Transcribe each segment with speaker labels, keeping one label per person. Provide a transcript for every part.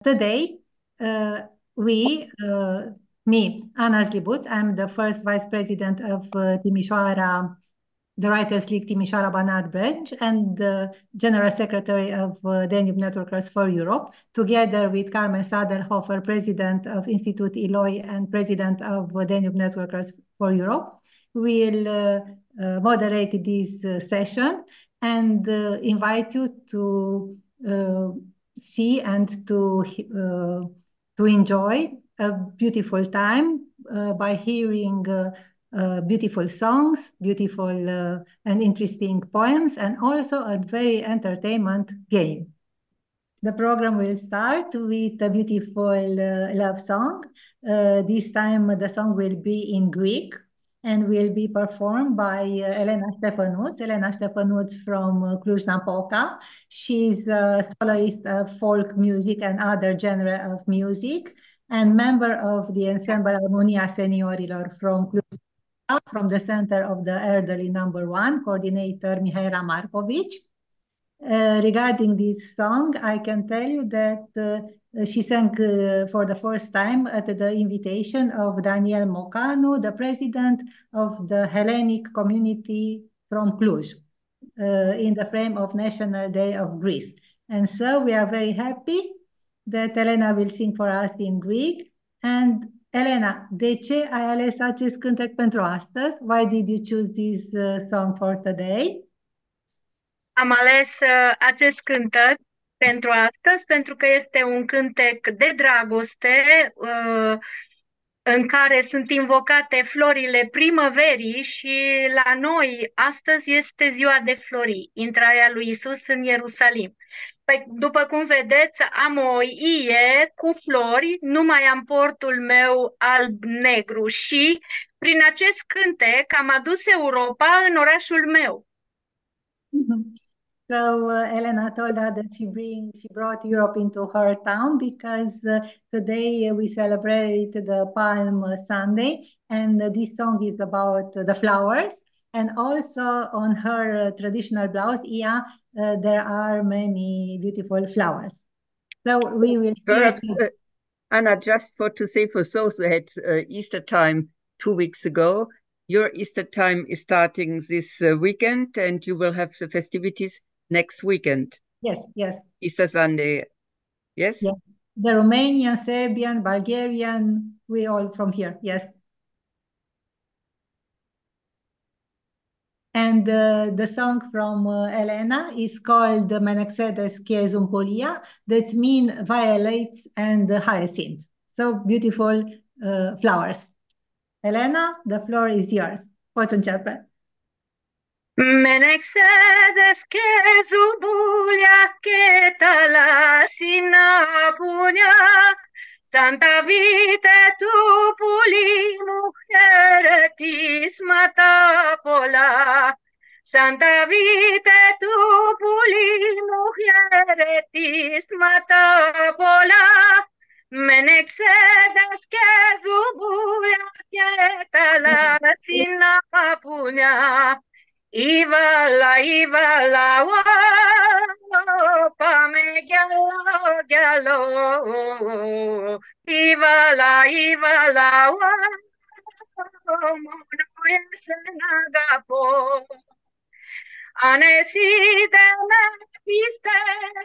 Speaker 1: Today, me, Ana Zlibuț, I'm the first vice president of Timișoara, the Writers League Timișoara Banat branch, and the general secretary of Danube Networkers for Europe, together with Carmen Sadelhofer, president of Institute Eloi and president of Danube Networkers for Europe. We'll moderate this session and invite you to see and to enjoy a beautiful time by hearing beautiful songs, beautiful and interesting poems, and also a very entertainment game. The program will start with a beautiful love song. This time the song will be in Greek and will be performed by Elena Ștefănuț. Elena Ștefănuț from Cluj-Napoca. She's a soloist of folk music and other genre of music and member of the ensemble Armonia Seniorilor from Cluj, from the Center of the Elderly #1, coordinator Mihaela Markovic. Regarding this song, I can tell you that she sang for the first time at the invitation of Daniel Mocanu, the president of the Hellenic community from Cluj, in the frame of National Day of Greece. And so we are very happy that Elena will sing for us in Greek. And Elena, de ce ai ales acest cântec pentru astăzi? Why did you choose this song for today?
Speaker 2: Am ales acest cântec pentru astăzi pentru că este un cântec de dragoste în care sunt invocate florile primăverii și la noi astăzi este ziua de flori, intrarea lui Isus în Ierusalim. Păi, după cum vedeți, am o ie cu flori, nu mai am portul meu alb-negru și prin acest cântec am adus Europa în orașul meu.
Speaker 1: So Elena told us that she brought Europe into her town because today we celebrate the Palm Sunday, and this song is about the flowers. And also on her traditional blouse, there are many beautiful flowers. So we will
Speaker 3: perhaps Anna, just to say for those who had Easter time 2 weeks ago, your Easter time is starting this weekend, and you will have the festivities next weekend.
Speaker 1: Yes, yes.
Speaker 3: Easter Sunday, yes?
Speaker 1: Yes. The Romanian, Serbian, Bulgarian, we all from here, yes. And the song from Elena is called Menexedes και Zumpolia, that means violets and hyacinths. So beautiful flowers. Elena, the floor is yours. Poți începe.
Speaker 2: Menexedes que zubulia que talasina punia, Santa vite tu puli mujeretis matapola, Santa vite tu puli mujeretis matapola, Menexedes que zubulia que talasina punia, Ivala, pa me gyalo, Ivala, mono esenagapo, anesite me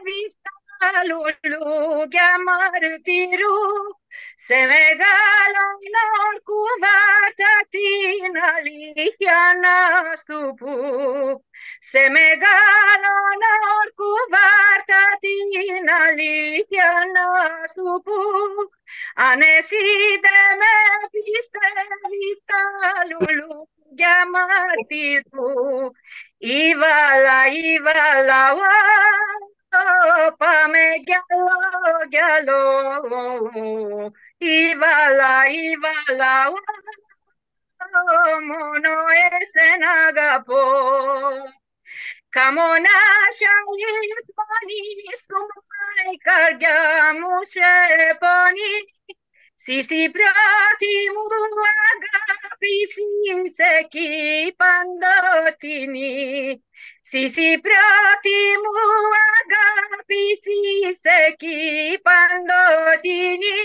Speaker 2: vista lulu, martiru, se me galonor cuvasatina lihiana supu, se me galonor cuvasatina lihiana supu, aneside me vista lulu, martiru, ivala, pa me gyalo, ivala, mono esenagapo, camona shalis mani sumai cargamushe pani, si pratimu agapi si seki pandotini, Si si protimu agapi si seki pandotini,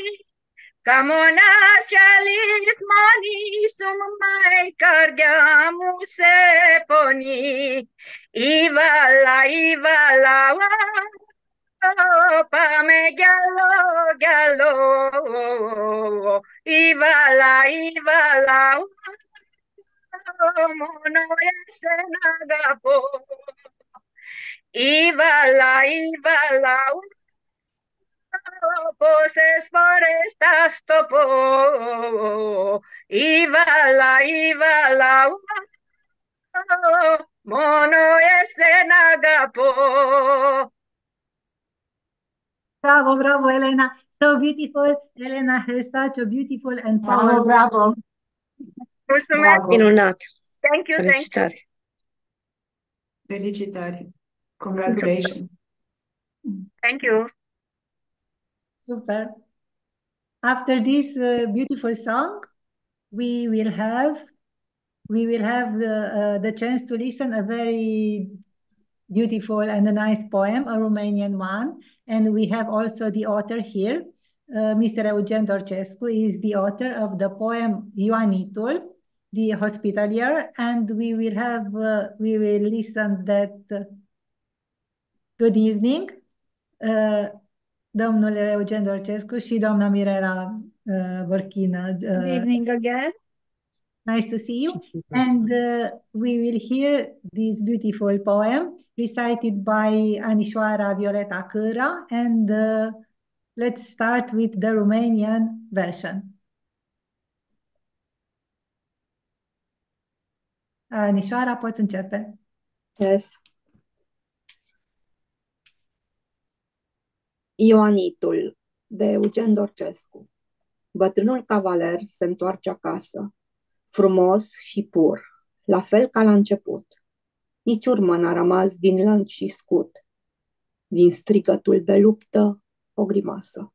Speaker 2: Camonașalis mani sum mai cargiamu seponi, iva la pame gallo gallo, iva la mono esenagapo, iva la poses forestas topo, iva la mono esenagapo.
Speaker 1: Bravo, bravo, Elena. So beautiful. Elena has such a beautiful and powerful.
Speaker 4: Bravo.
Speaker 2: Mulțumesc.
Speaker 4: Bravo.
Speaker 5: Minunat.
Speaker 2: Thank you, thank you.
Speaker 5: Felicitări.
Speaker 4: Felicitări. Congratulations.
Speaker 2: Thank you.
Speaker 1: Super. After this beautiful song, we will have the chance to listen a very beautiful and a nice poem, a Romanian one, and we have also the author here. Mr. Eugen Dorcescu is the author of the poem Ioanitul, the Hospitalier, and we will listen that. Good evening, domnul Eugen Dorcescu și doamna Mirela Borchina.
Speaker 2: Good evening again.
Speaker 1: Nice to see you. And we will hear this beautiful poem recited by Anișoara Violeta Câra. And let's start with the Romanian version. Anișoara, poți începe.
Speaker 5: Yes. Ioanitul, de Eugen Dorcescu. Bătrânul cavaler se întoarce acasă, frumos și pur, la fel ca la început. Nici urmă n-a rămas din lănț și scut, din strigătul de luptă o grimasă.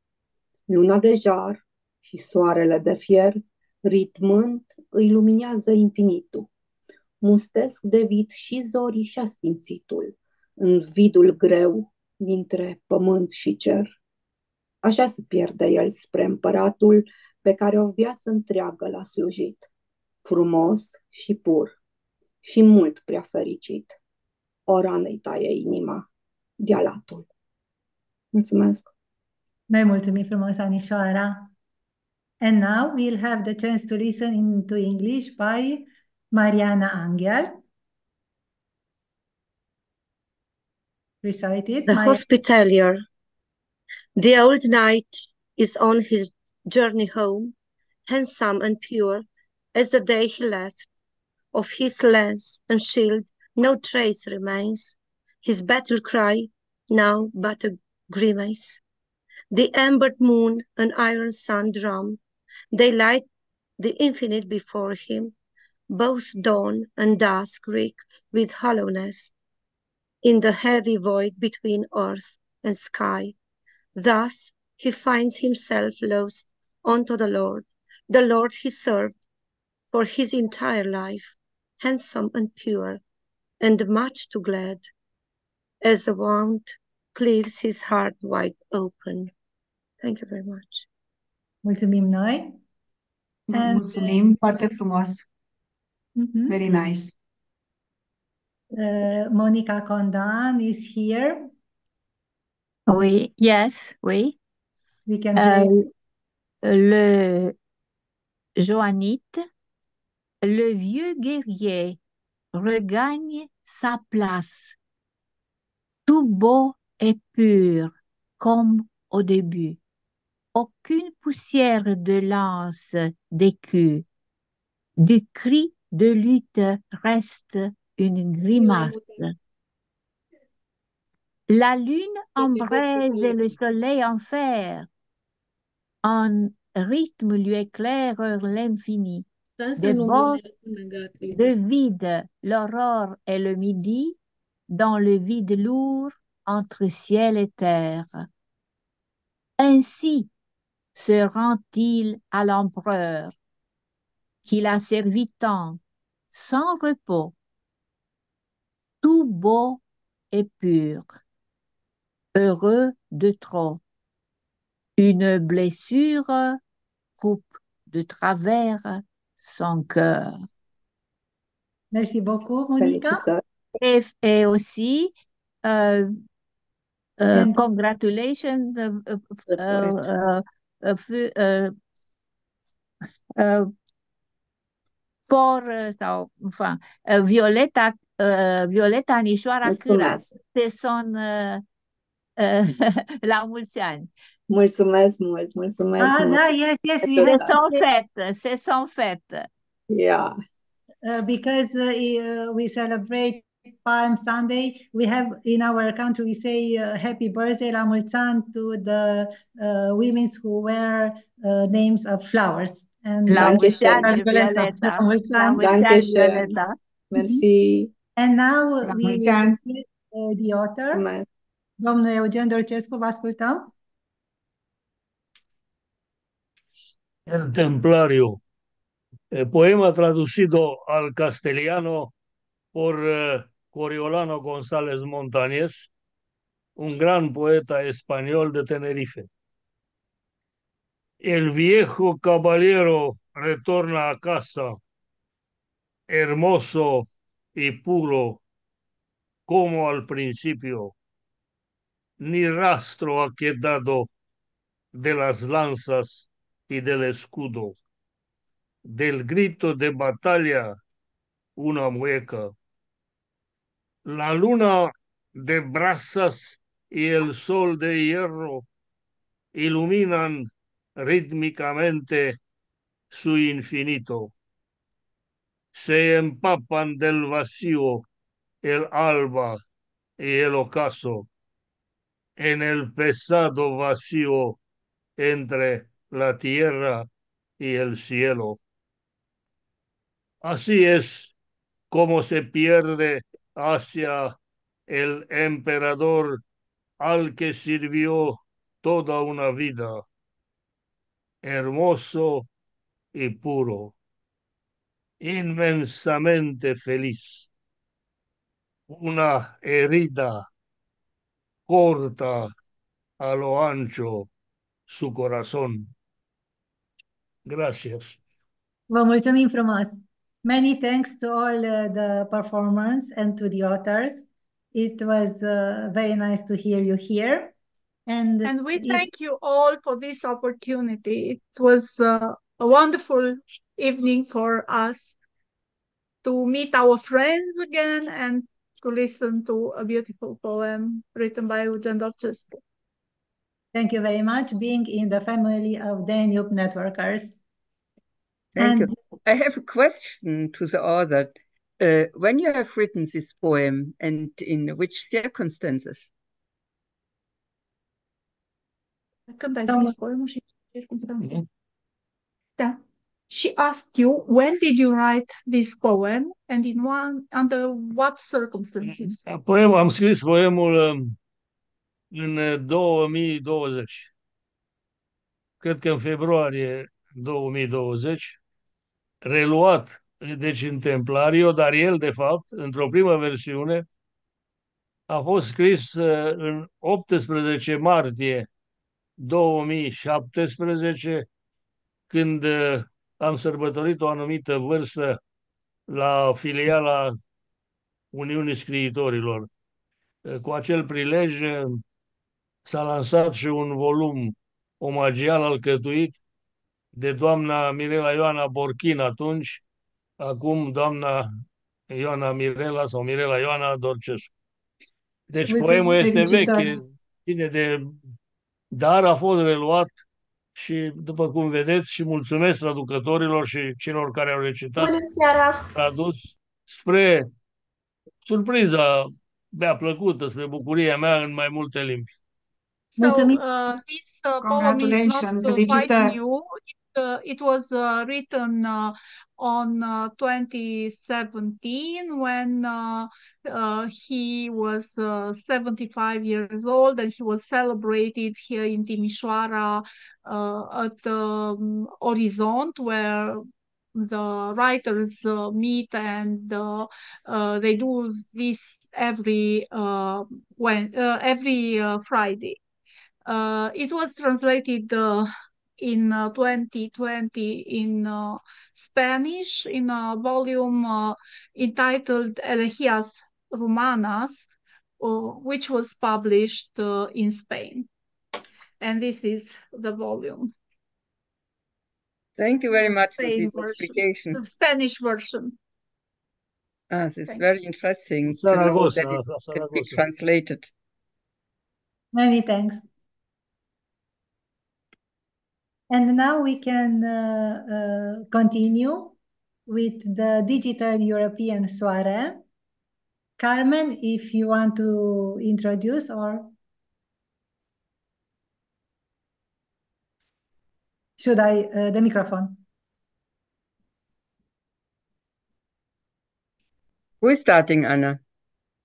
Speaker 5: Luna de jar și soarele de fier, ritmând, îi luminează infinitul. Mustesc de vid și zorii și asfințitul, în vidul greu dintre pământ și cer. Așa se pierde el spre împăratul pe care o viață întreagă l-a slujit, frumos și pur și mult prea fericit. O rană îi taie inima de-a latul. Mulțumesc!
Speaker 1: Noi mulțumim frumos, Anișoara. And now we'll have the chance to listen into English by Mariana Angel. Recited.
Speaker 5: The Hospitalier. The old knight is on his journey home, handsome and pure as the day he left. Of his lance and shield no trace remains, his battle cry now but a grimace. The ambered moon and iron sun drum, they light the infinite before him. Both dawn and dusk reek with hollowness in the heavy void between earth and sky. Thus he finds himself lost unto the Lord he served for his entire life, handsome and pure, and much too glad, as a wound cleaves his heart wide open. Thank you very much.
Speaker 1: Mulțumim noi.
Speaker 4: Mulțumim, foarte frumos. Very nice.
Speaker 1: Monica Condan is here.
Speaker 6: Oui, yes, oui.
Speaker 1: We can play.
Speaker 6: Le Joannite, le vieux guerrier regagne sa place, tout beau et pur comme au début. Aucune poussière de lance d'écu, du cri de lutte reste une grimace. La lune embraise et le soleil en fer. Un rythme lui éclaire l'infini. Des bords de vide, l'aurore et le midi, dans le vide lourd entre ciel et terre. Ainsi se rend-il à l'empereur, qui l'a servi tant, sans repos. tout beau et pur, heureux de trop. Une blessure coupe de travers son cœur.
Speaker 1: Merci beaucoup, Monica.
Speaker 6: Et aussi, congratulations for sau, enfin, Violeta, Violeta Anișoara Câra. Son la mulți ani.
Speaker 7: Mulțumesc mult, mulțumesc mult.
Speaker 1: Da, yes, we have
Speaker 6: c'est son fête.
Speaker 7: Yeah.
Speaker 1: Because we celebrate Palm Sunday, we have in our country, we say happy birthday, la mulți ani, to the women who wear names of flowers. And
Speaker 6: la mulți ani, Violeta. La mulți ani, Violeta.
Speaker 7: Merci.
Speaker 1: And now
Speaker 4: La
Speaker 1: we
Speaker 4: mulți ani.
Speaker 1: the author. Domnul Eugen Dorcescu, vă ascultăm.
Speaker 8: El Templario, poema traducido al castellano por Coriolano González Montañez, un gran poeta español de Tenerife. El viejo caballero retorna a casa, hermoso y puro, como al principio. Ni rastro ha quedado de las lanzas y del escudo. Del grito de batalla, una mueca. La luna de brasas y el sol de hierro iluminan rítmicamente su infinito. Se empapan del vacío el alba y el ocaso en el pesado vacío entre la tierra y el cielo. Así es como se pierde hacia el emperador al que sirvió toda una vida, hermoso y puro, inmensamente feliz. Una herida corta a lo ancho su corazón. Gracias.
Speaker 1: Vă mulțumim frumos. Many thanks to all the performers and to the authors. It was very nice to hear you here. And
Speaker 9: we thank you all for this opportunity. It was a wonderful evening for us to meet our friends again and to listen to a beautiful poem written by Eugen Dorcescu.
Speaker 1: Thank you very much, being in the family of Danube Networkers.
Speaker 3: Thank you. I have a question to the author. When you have written this poem and in which circumstances?
Speaker 9: Când ai scris poemul și circumstanțe? Da. She asked you, when did you write this poem and under what circumstances?
Speaker 8: Am scris poemul în 2020. Cred că în februarie 2020, reluat, deci în Templario, dar el, de fapt, într-o primă versiune, a fost scris în 18 martie 2017, când am sărbătorit o anumită vârstă la filiala Uniunii Scriitorilor. Cu acel prilej s-a lansat și un volum omagial alcătuit de doamna Mirela Ioana Borchin atunci, acum doamna Ioana Mirela sau Mirela Ioana Dorcescu. Deci poemul este vechi, dar a fost reluat și, după cum vedeți, și mulțumesc traducătorilor și celor care au recitat, tradus spre surpriza mea plăcută, spre bucuria mea în mai multe limbi.
Speaker 9: So this poem is not quite new. It was written on 2017 when he was 75 years old, and he was celebrated here in Timișoara at Orizont, where the writers meet, and they do this every Friday. It was translated in 2020 in Spanish in a volume entitled Elegías Rumanas, which was published in Spain. And this is the volume.
Speaker 3: Thank you very much for this explanation.
Speaker 9: The Spanish version.
Speaker 3: This is very interesting to know that it can be translated.
Speaker 1: Many thanks. And now we can continue with the Digital European Soirée. Carmen, if you want to introduce, or should I, the microphone?
Speaker 3: Who is starting, Anna?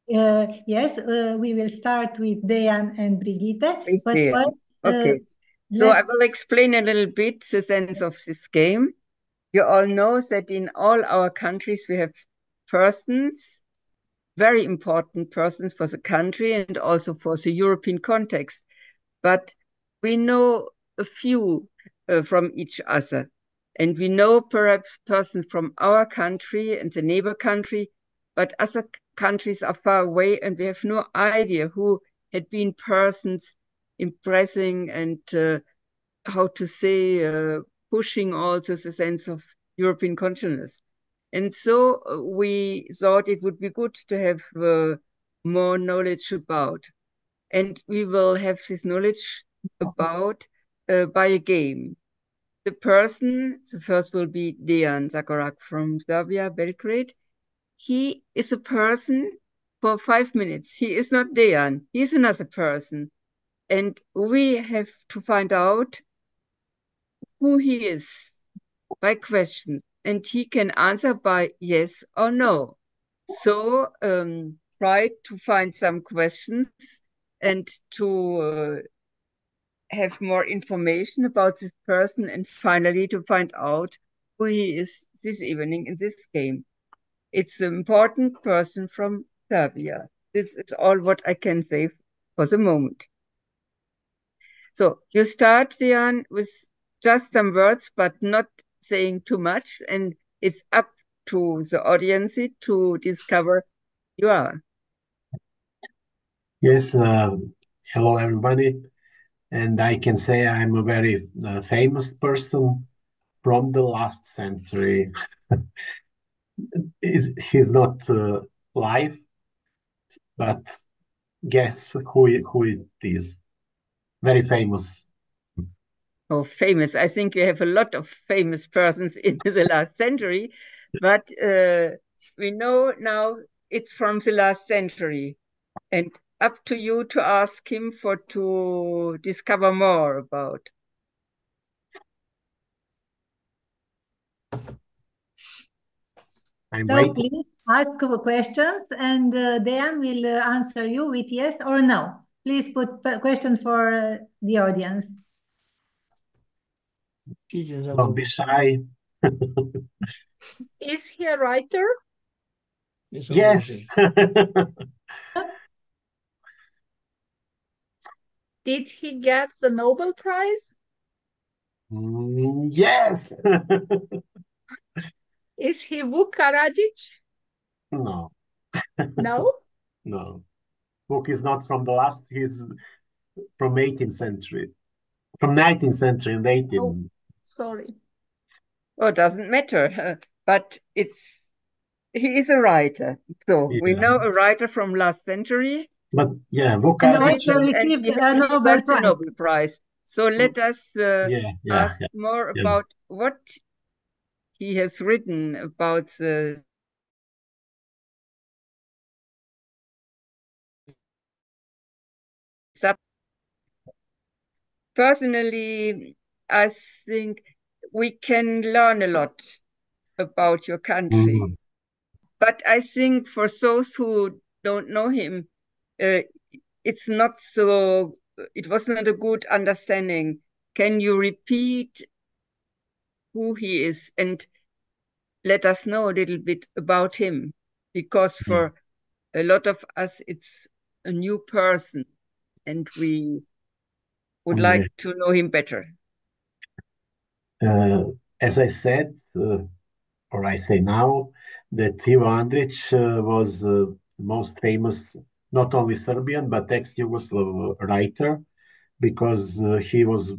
Speaker 1: Yes, we will start with Dejan and Brigitte. But first,
Speaker 3: okay. So I will explain a little bit the sense of this game. You all know that in all our countries we have persons, very important persons for the country and also for the European context. But we know a few from each other. And we know perhaps persons from our country and the neighbor country, but other countries are far away and we have no idea who had been persons impressing and how to say, pushing also the sense of European consciousness. And so we thought it would be good to have more knowledge about. And we will have this knowledge about by a game. The first will be Dejan Zagorak from Serbia, Belgrade. He is a person for 5 minutes. He is not Dejan, he is another person. And we have to find out who he is by questions. And he can answer by yes or no. So try to find some questions and to have more information about this person, and finally to find out who he is this evening in this game. It's an important person from Serbia. This is all what I can say for the moment. So you start, Dejan, with just some words, but not saying too much, and it's up to the audience to discover who you are.
Speaker 10: Yes, hello everybody. And I can say I'm a very famous person from the last century. He's not live, but guess who it is. Very famous.
Speaker 3: Oh, famous. I think you have a lot of famous persons in the last century, but we know now it's from the last century. And up to you to ask him to discover more about.
Speaker 1: So please ask questions, and Dejan will answer you with yes or no. Please put questions for the audience.
Speaker 10: Don't be shy.
Speaker 9: Is he a writer?
Speaker 10: Yes.
Speaker 9: Did he get the Nobel Prize?
Speaker 10: Yes.
Speaker 9: Is he Vuk Karadžić?
Speaker 10: No.
Speaker 9: No?
Speaker 10: No. Vuk is not from the last, he's from 18th century. From 19th century and 18th.
Speaker 9: Oh, sorry.
Speaker 3: Oh, doesn't matter. But he is a writer. So we know a writer from last century.
Speaker 10: But yeah, Vuk Karadžić
Speaker 1: received a Nobel
Speaker 3: Prize. So let us ask more about what he has written about the subject. Personally, I think we can learn a lot about your country. But I think for those who don't know him, it was not a good understanding. Can you repeat who he is? And let us know a little bit about him? Because for a lot of us, it's a new person, and we would like to know him better.
Speaker 10: As I said, or I say now, that Ivo Andrić was the most famous, not only Serbian, but ex-Yugoslav writer, because he was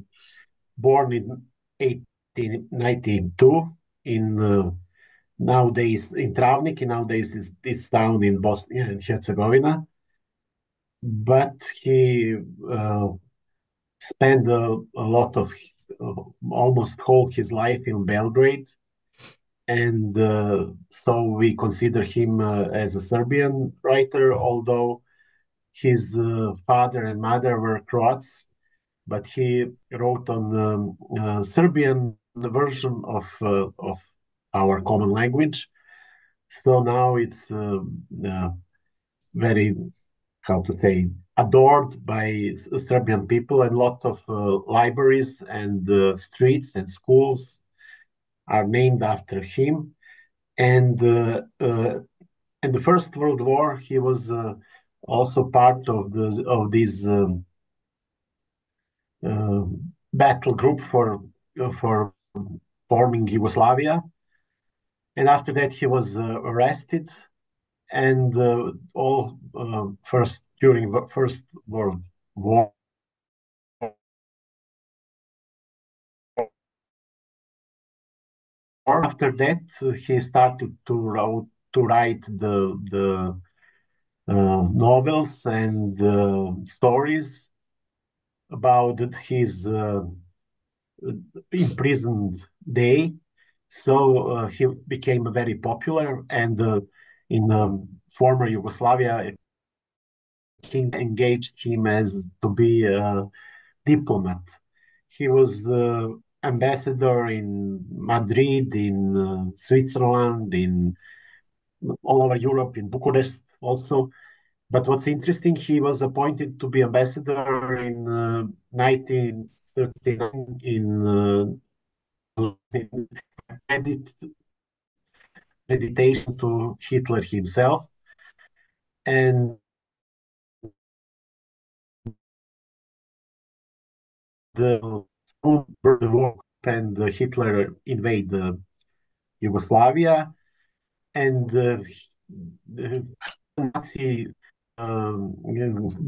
Speaker 10: born in 1892 in nowadays in Travnik, nowadays is this town in Bosnia and Herzegovina. But he spent a lot of almost whole his life in Belgrade, and so we consider him as a Serbian writer, although his father and mother were Croats, but he wrote on the Serbian version of our common language. So now it's very, how to say, adored by Serbian people, and a lot of libraries and streets and schools are named after him. And in the First World War, he was also part of this battle group for forming Yugoslavia. And after that, he was arrested, and during the First World War, after that, he started to write the novels and stories about his imprisoned day. So he became very popular, and in former Yugoslavia, King engaged him as to be a diplomat. He was ambassador in Madrid, in Switzerland, in all over Europe, in Bucharest also. But what's interesting, he was appointed to be ambassador in 1939 in meditation to Hitler himself. And the war and Hitler invade Yugoslavia, and the Nazi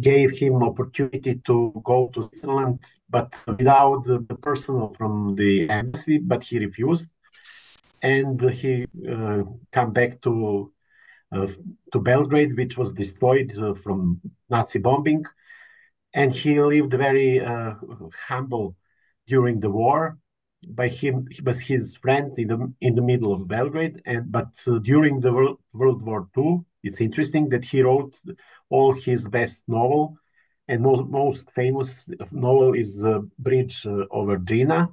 Speaker 10: gave him opportunity to go to Switzerland, but without the person from the embassy, but he refused, and he came back to Belgrade, which was destroyed from Nazi bombing, and he lived very humble during the war. By him, he was his friend in the middle of Belgrade, but during the World War II, it's interesting that he wrote all his best novel, and most famous novel is Bridge over Drina,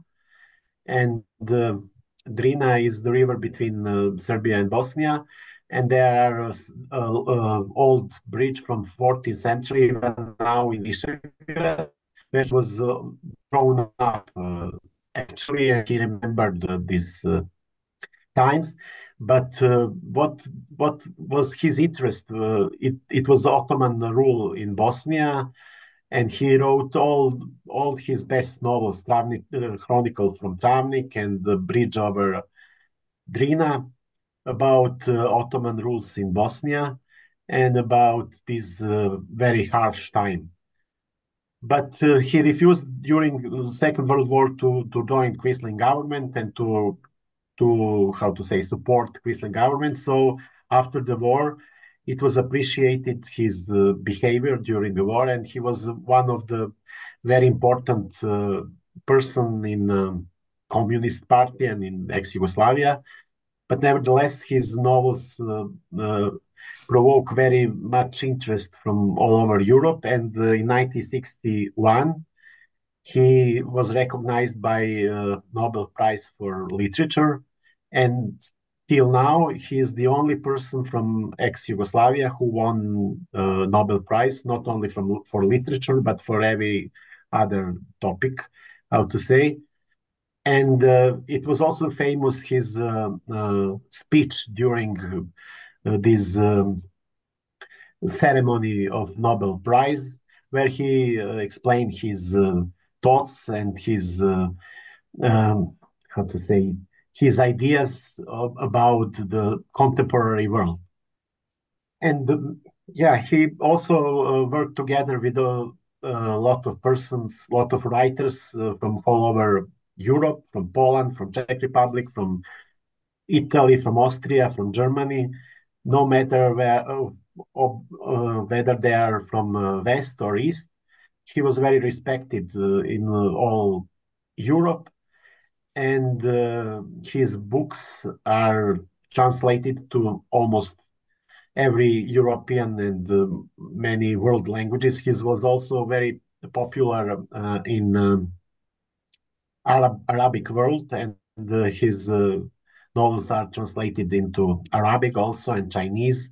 Speaker 10: and Drina is the river between Serbia and Bosnia, and there are old bridge from 14th century now in Visegrad that was thrown up actually, and he remembered these times. But what was his interest? It was Ottoman rule in Bosnia, and he wrote all his best novels, Chronicle from Travnik and The Bridge over Drina, about Ottoman rules in Bosnia and about this very harsh time. But he refused during the Second World War to join Quisling government and to how to say, support Quisling government. So after the war, it was appreciated his behavior during the war, and he was one of the very important person in Communist Party and in ex-Yugoslavia. But nevertheless, his novels provoke very much interest from all over Europe. And in 1961, he was recognized by Nobel Prize for Literature. And till now, he is the only person from ex-Yugoslavia who won Nobel Prize, not only for literature, but for every other topic, how to say. And it was also famous his speech during this ceremony of Nobel Prize, where he explained his thoughts and his how to say, his ideas about the contemporary world. And yeah, he also worked together with a lot of persons, a lot of writers from all over Europe, from Poland, from Czech Republic, from Italy, from Austria, from Germany, no matter whether they are from West or East. He was very respected in all Europe, and his books are translated to almost every European and many world languages. He was also very popular in Arabic world, and his novels are translated into Arabic also and Chinese.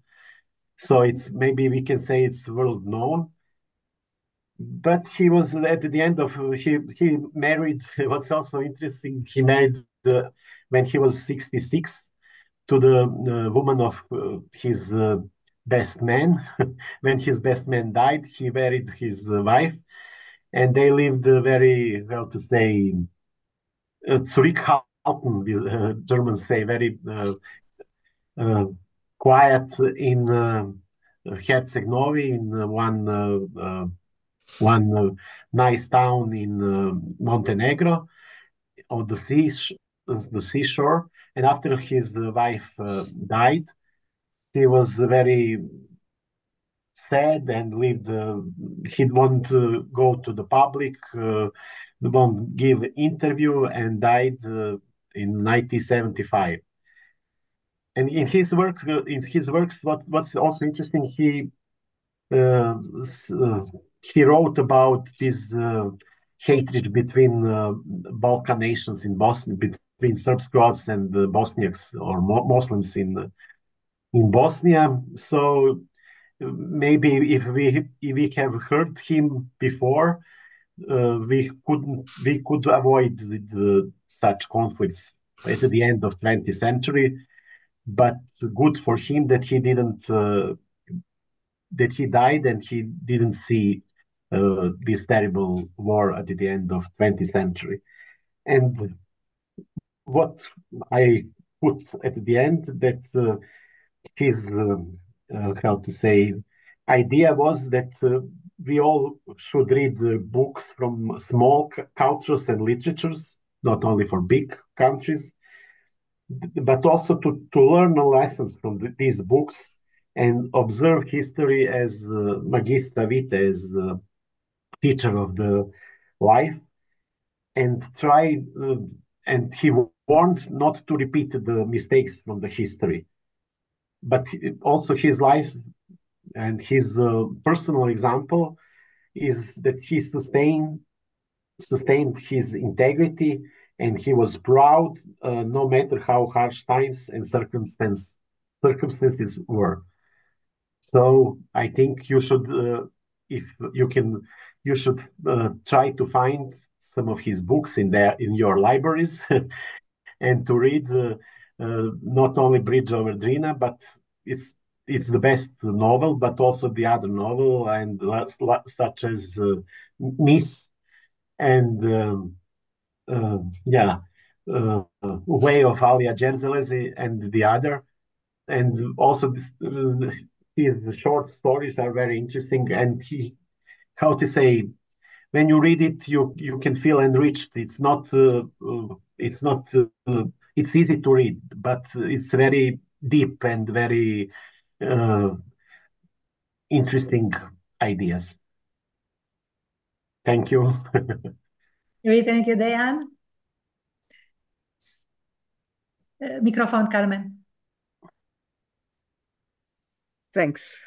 Speaker 10: So it's, maybe we can say it's world known. But he was at the end of he married. What's also interesting, he married when he was 66 to the woman of his best man. When his best man died, he married his wife, and they lived very, how to say, zurückhalten, Germans say, very quiet in Herceg-Novi, in one nice town in Montenegro, on the seashore. And after his wife died, he was very sad and lived. He won't go to the public, won't give interview, and died in 1975. And in his works, what's also interesting, he wrote about this hatred between Balkan nations in Bosnia, between Serbs, Croats, and Bosniaks or Muslims in Bosnia. So maybe if we have heard him before, we could avoid such conflicts at the end of 20th century. But good for him that he didn't. That he died and he didn't see this terrible war at the end of 20th century. And what I put at the end, that his, how to say, idea was that we all should read books from small cultures and literatures, not only for big countries, but also to learn lessons from these books and observe history as magistra vitae, as teacher of the life, and try, and he warned not to repeat the mistakes from the history. But also his life and his personal example is that he sustained his integrity, and he was proud no matter how harsh times and circumstances were. So I think you should, if you can, you should try to find some of his books in your libraries and to read not only Bridge over Drina, but it's the best novel, but also the other novel, and such as Miss and Way of Alia Djerzalezi and the other. And also his short stories are very interesting, and he, how to say, when you read it, you can feel enriched. It's easy to read, but it's very deep and very interesting ideas. Thank you.
Speaker 1: Thank you, Dejan. Microphone, Carmen.
Speaker 3: Thanks.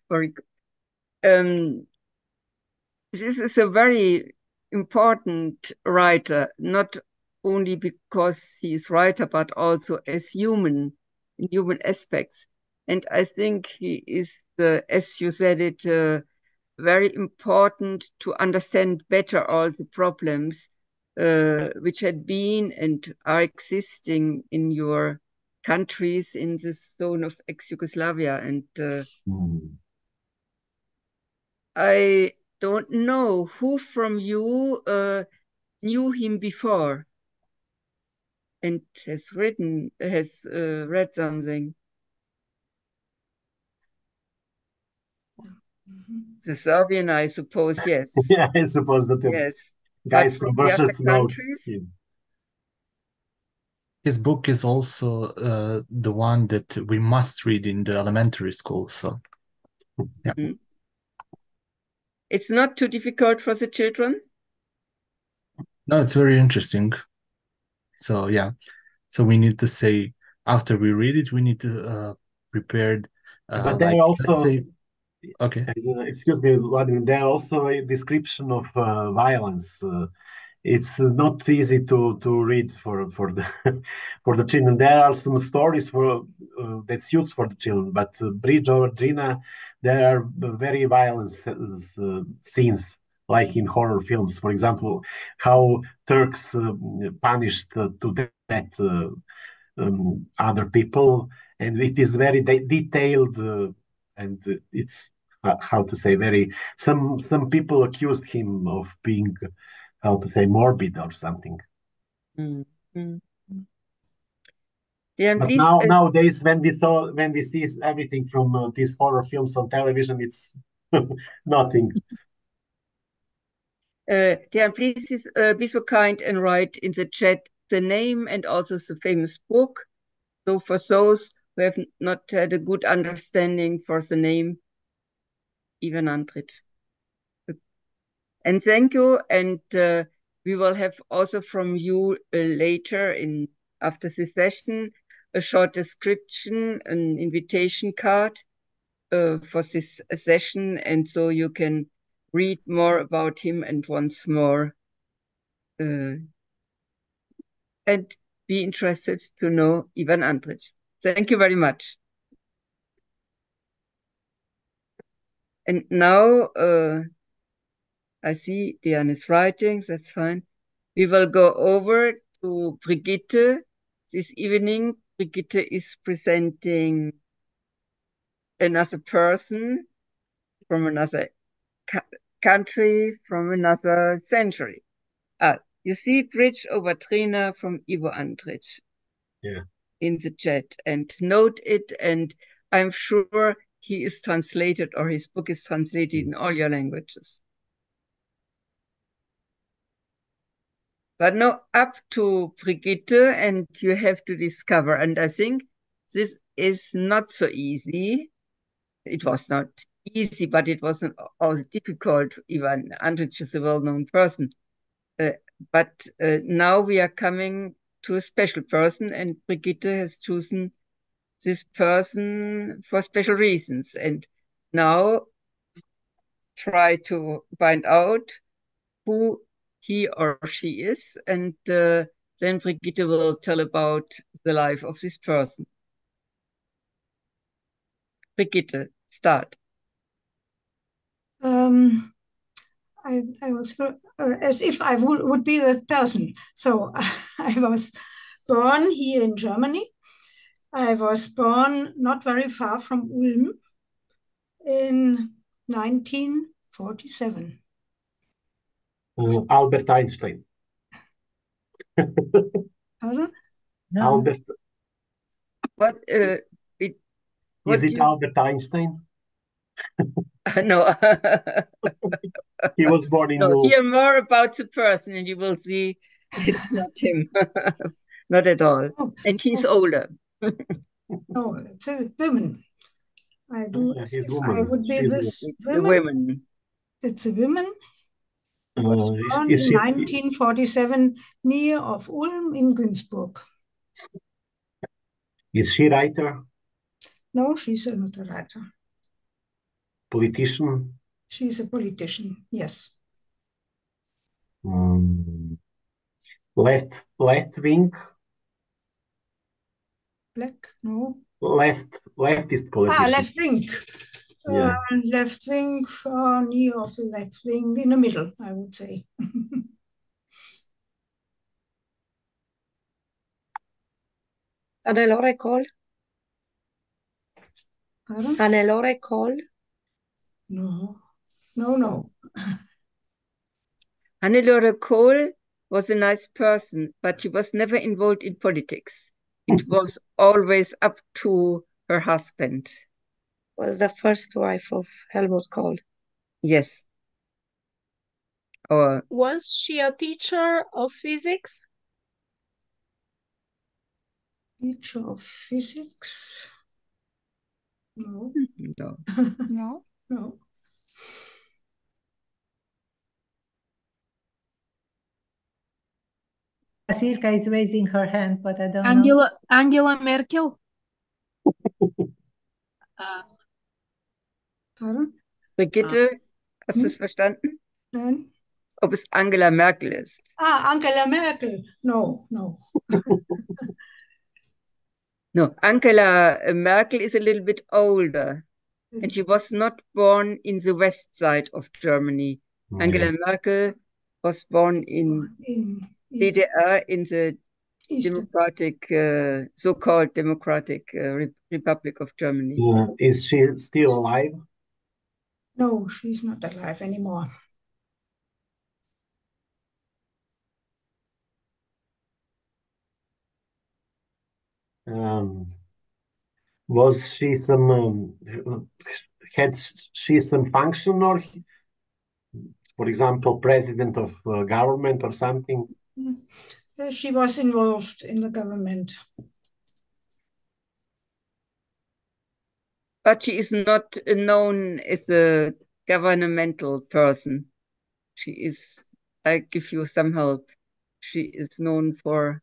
Speaker 3: Very good. This is a very important writer, not only because he is writer, but also as human, in human aspects. And I think he is, as you said it, very important to understand better all the problems which had been and are existing in your countries in this zone of ex-Yugoslavia. And I don't know who from you knew him before and has read something. The Serbian, I suppose, yes.
Speaker 10: Yeah, I suppose that the
Speaker 3: yes.
Speaker 10: guys from Russia know
Speaker 3: him.
Speaker 11: His book is also the one that we must read in the elementary school. So, yeah.
Speaker 3: It's not too difficult for the children?
Speaker 11: No, it's very interesting. So, yeah. So we need to say, after we read it, we need to prepare.
Speaker 10: But they also...
Speaker 11: Okay.
Speaker 10: Excuse me, Vladimir, there are also a description of violence. It's not easy to read for the for the children. There are some stories for that suits for the children, but Bridge over Drina, there are very violent scenes, like in horror films. For example, how Turks punished to death other people, and it is very detailed. And it's how to say, very some people accused him of being, how to say, morbid or something.
Speaker 3: Yeah,
Speaker 10: but nowadays when we see everything from these horror films on television, it's nothing.
Speaker 3: Dan, please be so kind and write in the chat the name and also the famous book. So for those who have not had a good understanding for the name, Ivan Andrić. And thank you. And we will have also from you later after the session, a short description, an invitation card for this session. And so you can read more about him and once more and be interested to know Ivan Andrić. Thank you very much. And now I see Diane is writing, that's fine. We will go over to Brigitte. This evening, Brigitte is presenting another person from another country, from another century. You see Bridge over Drina from Ivo Andrić in the chat, and note it, and I'm sure he is translated, or his book is translated in all your languages. But now up to Brigitte, and you have to discover, and I think this is not so easy. It was not easy, but it wasn't also difficult. Ivan Andrić is a well-known person. But now we are coming to a special person, and Brigitte has chosen this person for special reasons. And now try to find out who he or she is, and then Brigitte will tell about the life of this person. Brigitte, start.
Speaker 12: I was as if I would be the person. So I was born here in Germany. I was born not very far from Ulm in 1947.
Speaker 10: Albert Einstein.
Speaker 12: Pardon?
Speaker 10: No. Albert.
Speaker 3: What?
Speaker 10: Is it Albert Einstein?
Speaker 3: No.
Speaker 10: He was born in.
Speaker 3: No, hear more about the person, and you will see it's not him. Not at all. Oh, and he's older.
Speaker 12: Oh, it's a woman. I do. I would be this
Speaker 3: woman.
Speaker 12: It's a woman. Was born in 1947 near of Ulm in Günzburg.
Speaker 10: Is she a writer?
Speaker 12: No, she's not a writer.
Speaker 10: Politician?
Speaker 12: She's a politician, yes.
Speaker 10: Left wing?
Speaker 12: Black? No.
Speaker 10: Leftist politician.
Speaker 12: Left wing. Yeah. Left wing, near of the left wing, in the middle, I would say.
Speaker 5: Hannelore Kohl?
Speaker 12: Pardon?
Speaker 5: Hannelore Kohl?
Speaker 12: No, no.
Speaker 3: Hannelore Kohl was a nice person, but she was never involved in politics. It was always up to her husband.
Speaker 5: Was the first wife of Helmut Kohl.
Speaker 3: Yes. Or
Speaker 9: was she a teacher of physics?
Speaker 12: Teacher of physics? No.
Speaker 3: no.
Speaker 9: No.
Speaker 12: No.
Speaker 1: Vasilka is raising her hand, but I don't know.
Speaker 13: Angela Merkel?
Speaker 12: Pardon?
Speaker 3: Brigitte, hast du es verstanden?
Speaker 12: Nein.
Speaker 3: Ob es Angela Merkel ist?
Speaker 12: Ah, Angela Merkel. No.
Speaker 3: No, Angela Merkel is a little bit older, and she was not born in the west side of Germany. Angela Merkel was born in DDR, in the democratic, so-called Democratic Republic of Germany.
Speaker 10: Is she still alive?
Speaker 12: No, she's not alive anymore.
Speaker 10: Was she some had she some function, or for example, president of government or something?
Speaker 12: She was involved in the government.
Speaker 3: But she is not known as a governmental person. She is, I give you some help. She is known for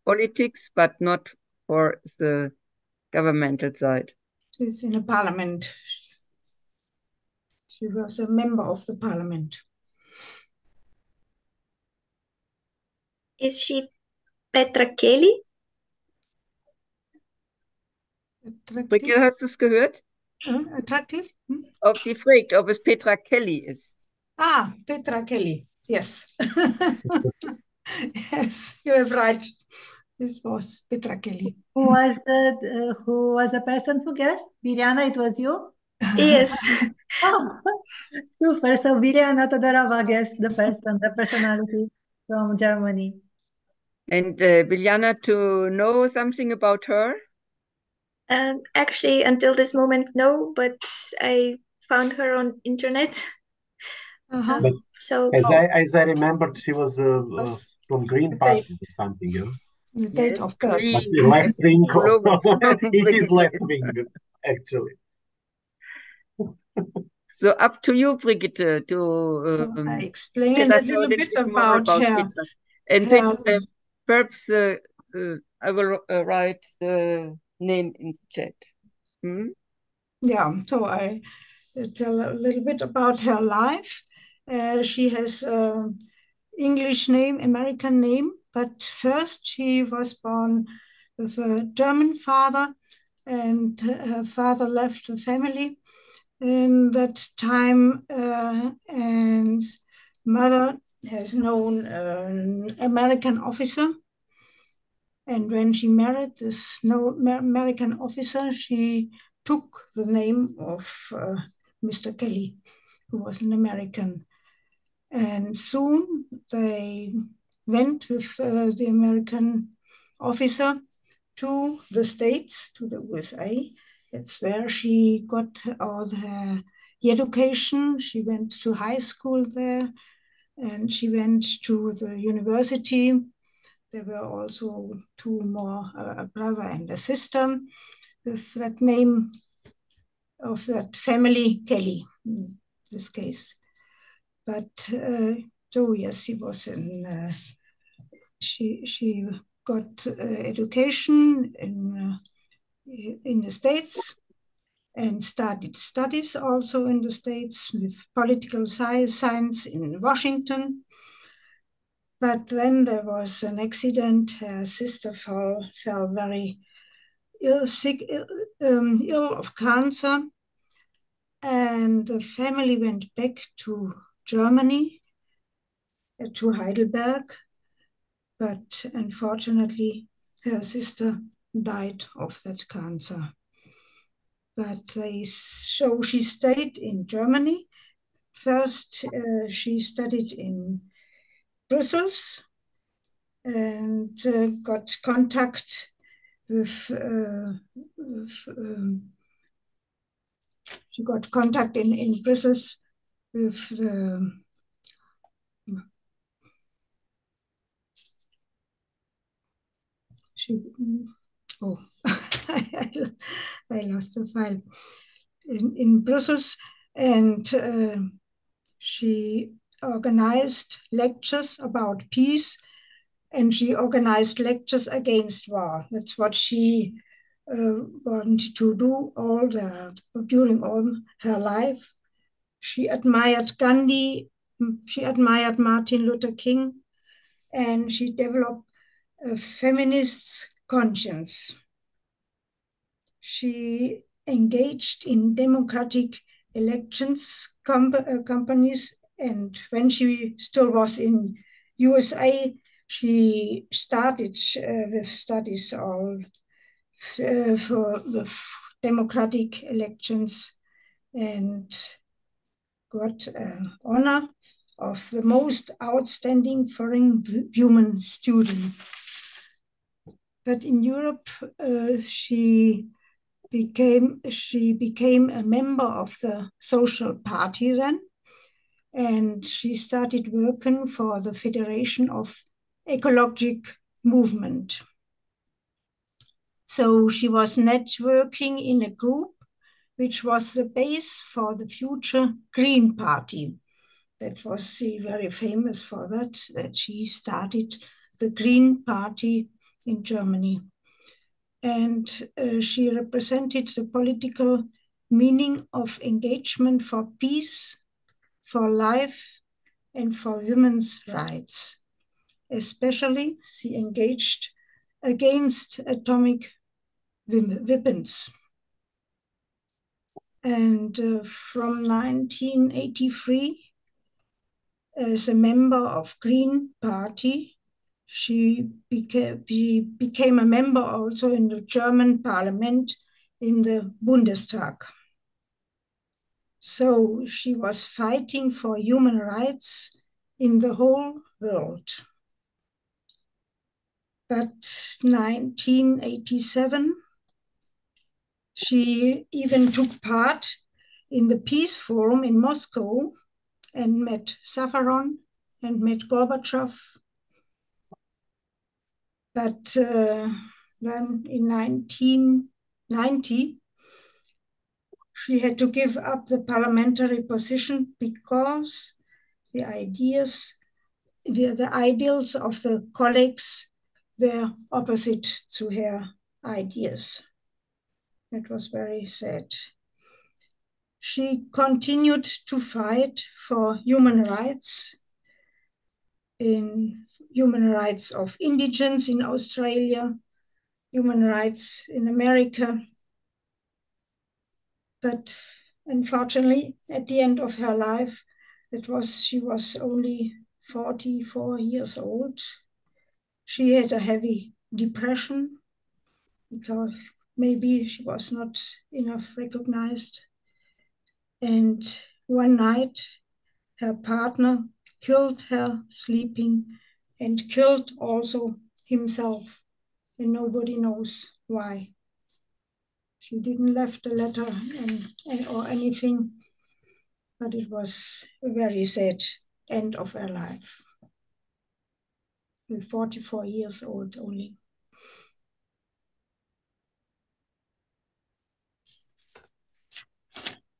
Speaker 3: politics, but not for the governmental side.
Speaker 12: She's in a parliament. She was a member of the parliament.
Speaker 5: Is she Petra Kelly?
Speaker 3: Brigitte, hast du es gehört?
Speaker 12: Attractive?
Speaker 3: Ob sie fragt, ob es Petra Kelly ist.
Speaker 12: Ah, Petra Kelly. Yes. Yes, you are right. This was Petra Kelly.
Speaker 1: Who was the person who guessed? Biljana, it was you?
Speaker 5: Yes.
Speaker 1: Oh, super. So Biljana Todorova guessed the personality from Germany.
Speaker 3: And Biljana, to know something about her?
Speaker 5: Actually, until this moment, no, but I found her on internet. So
Speaker 10: as I remembered, she was from Green Party or something, yeah?
Speaker 12: The date of birth.
Speaker 10: But left wing. It is left wing, actually.
Speaker 3: So up to you, Brigitte, to
Speaker 12: I explain a little bit about her.
Speaker 3: And then perhaps I will write the name in the chat.
Speaker 12: Yeah, so I tell a little bit about her life. She has an English name, American name, but first she was born with a German father, and her father left the family in that time, and mother has known an American officer. And when she married this American officer, she took the name of Mr. Kelly, who was an American. And soon they went with the American officer to the States, to the USA. That's where she got all her education. She went to high school there, and she went to the university. There were also two more, a brother and a sister, with that name of that family, Kelly, in this case. But so yes, she was in. She got education in the States, and started studies also in the States with political science in Washington. But then there was an accident. Her sister fell very ill of cancer, and the family went back to Germany, to Heidelberg. But unfortunately, her sister died of that cancer. But so she stayed in Germany. First, she studied in Brussels and got contact with she got contact in Brussels with the I lost the file in Brussels, and she organized lectures about peace, and she organized lectures against war. That's what she wanted to do during all her life. She admired Gandhi, she admired Martin Luther King, and she developed a feminist conscience. She engaged in democratic elections companies, and when she still was in USA, she started with studies all for the democratic elections and got honor of the most outstanding foreign woman student. But in Europe, she became a member of the Social Party then, and she started working for the Federation of Ecologic Movement. So she was networking in a group which was the base for the future Green Party. That was very famous for that she started the Green Party in Germany. And she represented the political meaning of engagement for peace, for life, and for women's rights. Especially, she engaged against atomic weapons. And from 1983, as a member of Green Party, she became a member also in the German parliament in the Bundestag. So she was fighting for human rights in the whole world. But 1987, she even took part in the Peace Forum in Moscow and met Safaron and met Gorbachev. But then in 1990, she had to give up the parliamentary position because the ideals of the colleagues were opposite to her ideas. It was very sad. She continued to fight for human rights, human rights of indigents in Australia, human rights in America. But unfortunately, at the end of her life, she was only 44 years old. She had a heavy depression because maybe she was not enough recognized. And one night, her partner killed her sleeping and killed also himself, and nobody knows why. She didn't left a letter or anything, but it was a very sad end of her life. With 44 years old only.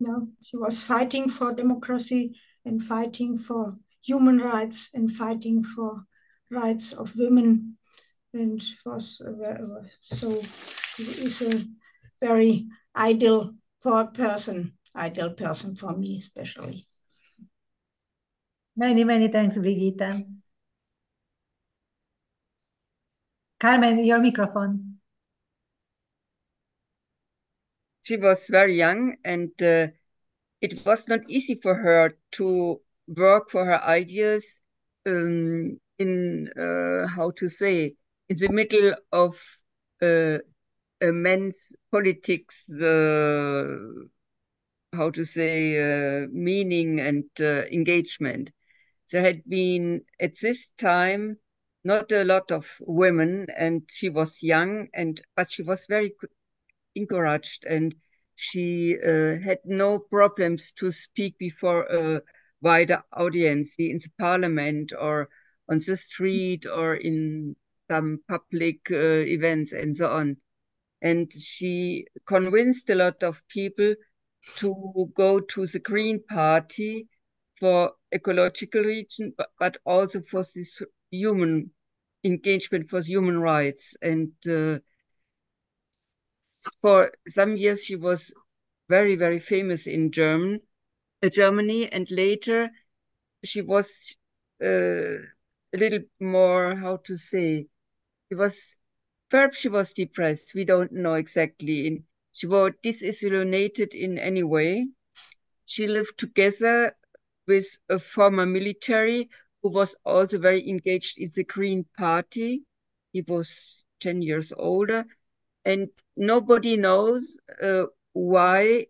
Speaker 12: No, she was fighting for democracy and fighting for human rights and fighting for rights of women, and was so is a very ideal person for me especially.
Speaker 1: Many thanks, Brigitte. Carmen, your microphone.
Speaker 3: She was very young, and it was not easy for her to work for her ideas in how to say, in the middle of men's politics, how to say, meaning and engagement. There had been at this time not a lot of women, and she was young, but she was very encouraged, and she had no problems to speak before a wider audience in the parliament or on the street or in some public events and so on. And she convinced a lot of people to go to the Green Party for ecological reason, but also for this human engagement for human rights. And for some years she was very, very famous in Germany, and later she was a little more, how to say, perhaps she was depressed. We don't know exactly. She was disillusionated in any way. She lived together with a former military who was also very engaged in the Green Party. He was 10 years older, and nobody knows why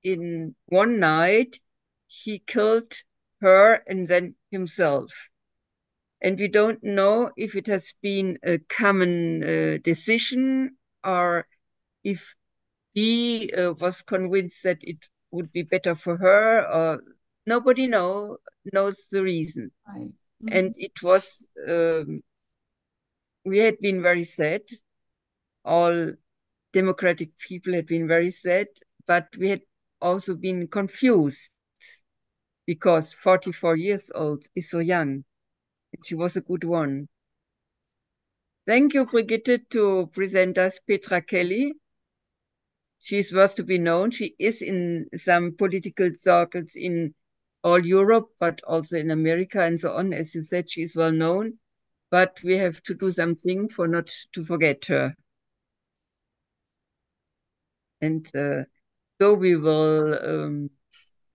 Speaker 3: in one night he killed her and then himself. And we don't know if it has been a common decision or if he was convinced that it would be better for her, or nobody knows the reason. And it was, we had been very sad. All democratic people had been very sad, but we had also been confused because 44 years old is so young. And she was a good one. Thank you, Brigitte, to present us Petra Kelly. She is worth to be known. She is in some political circles in all Europe, but also in America and so on. As you said, she is well known, but we have to do something for not to forget her. And so we will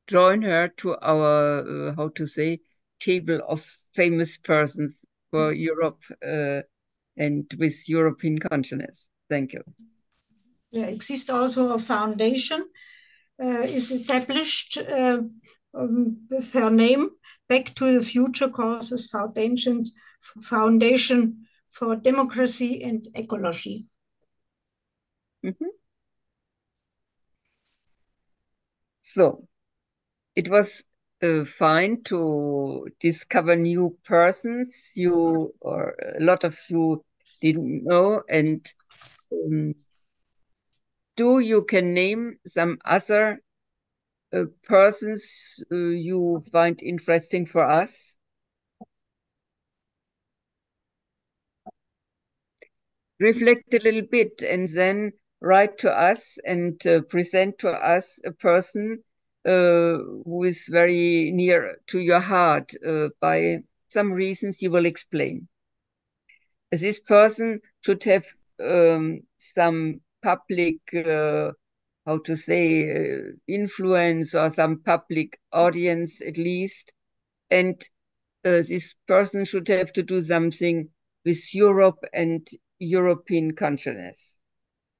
Speaker 3: join her to our, how to say, table of famous persons for Europe and with European consciousness. Thank you.
Speaker 12: There exists also a foundation, is established with her name, Back to the Future Causes Foundation for Democracy and Ecology.
Speaker 3: So it was fine to discover new persons or a lot of you didn't know, and you can name some other persons you find interesting for us? Reflect a little bit and then write to us and present to us a person who is very near to your heart by some reasons you will explain. This person should have some public, how to say, influence or some public audience at least. And this person should have to do something with Europe and European consciousness.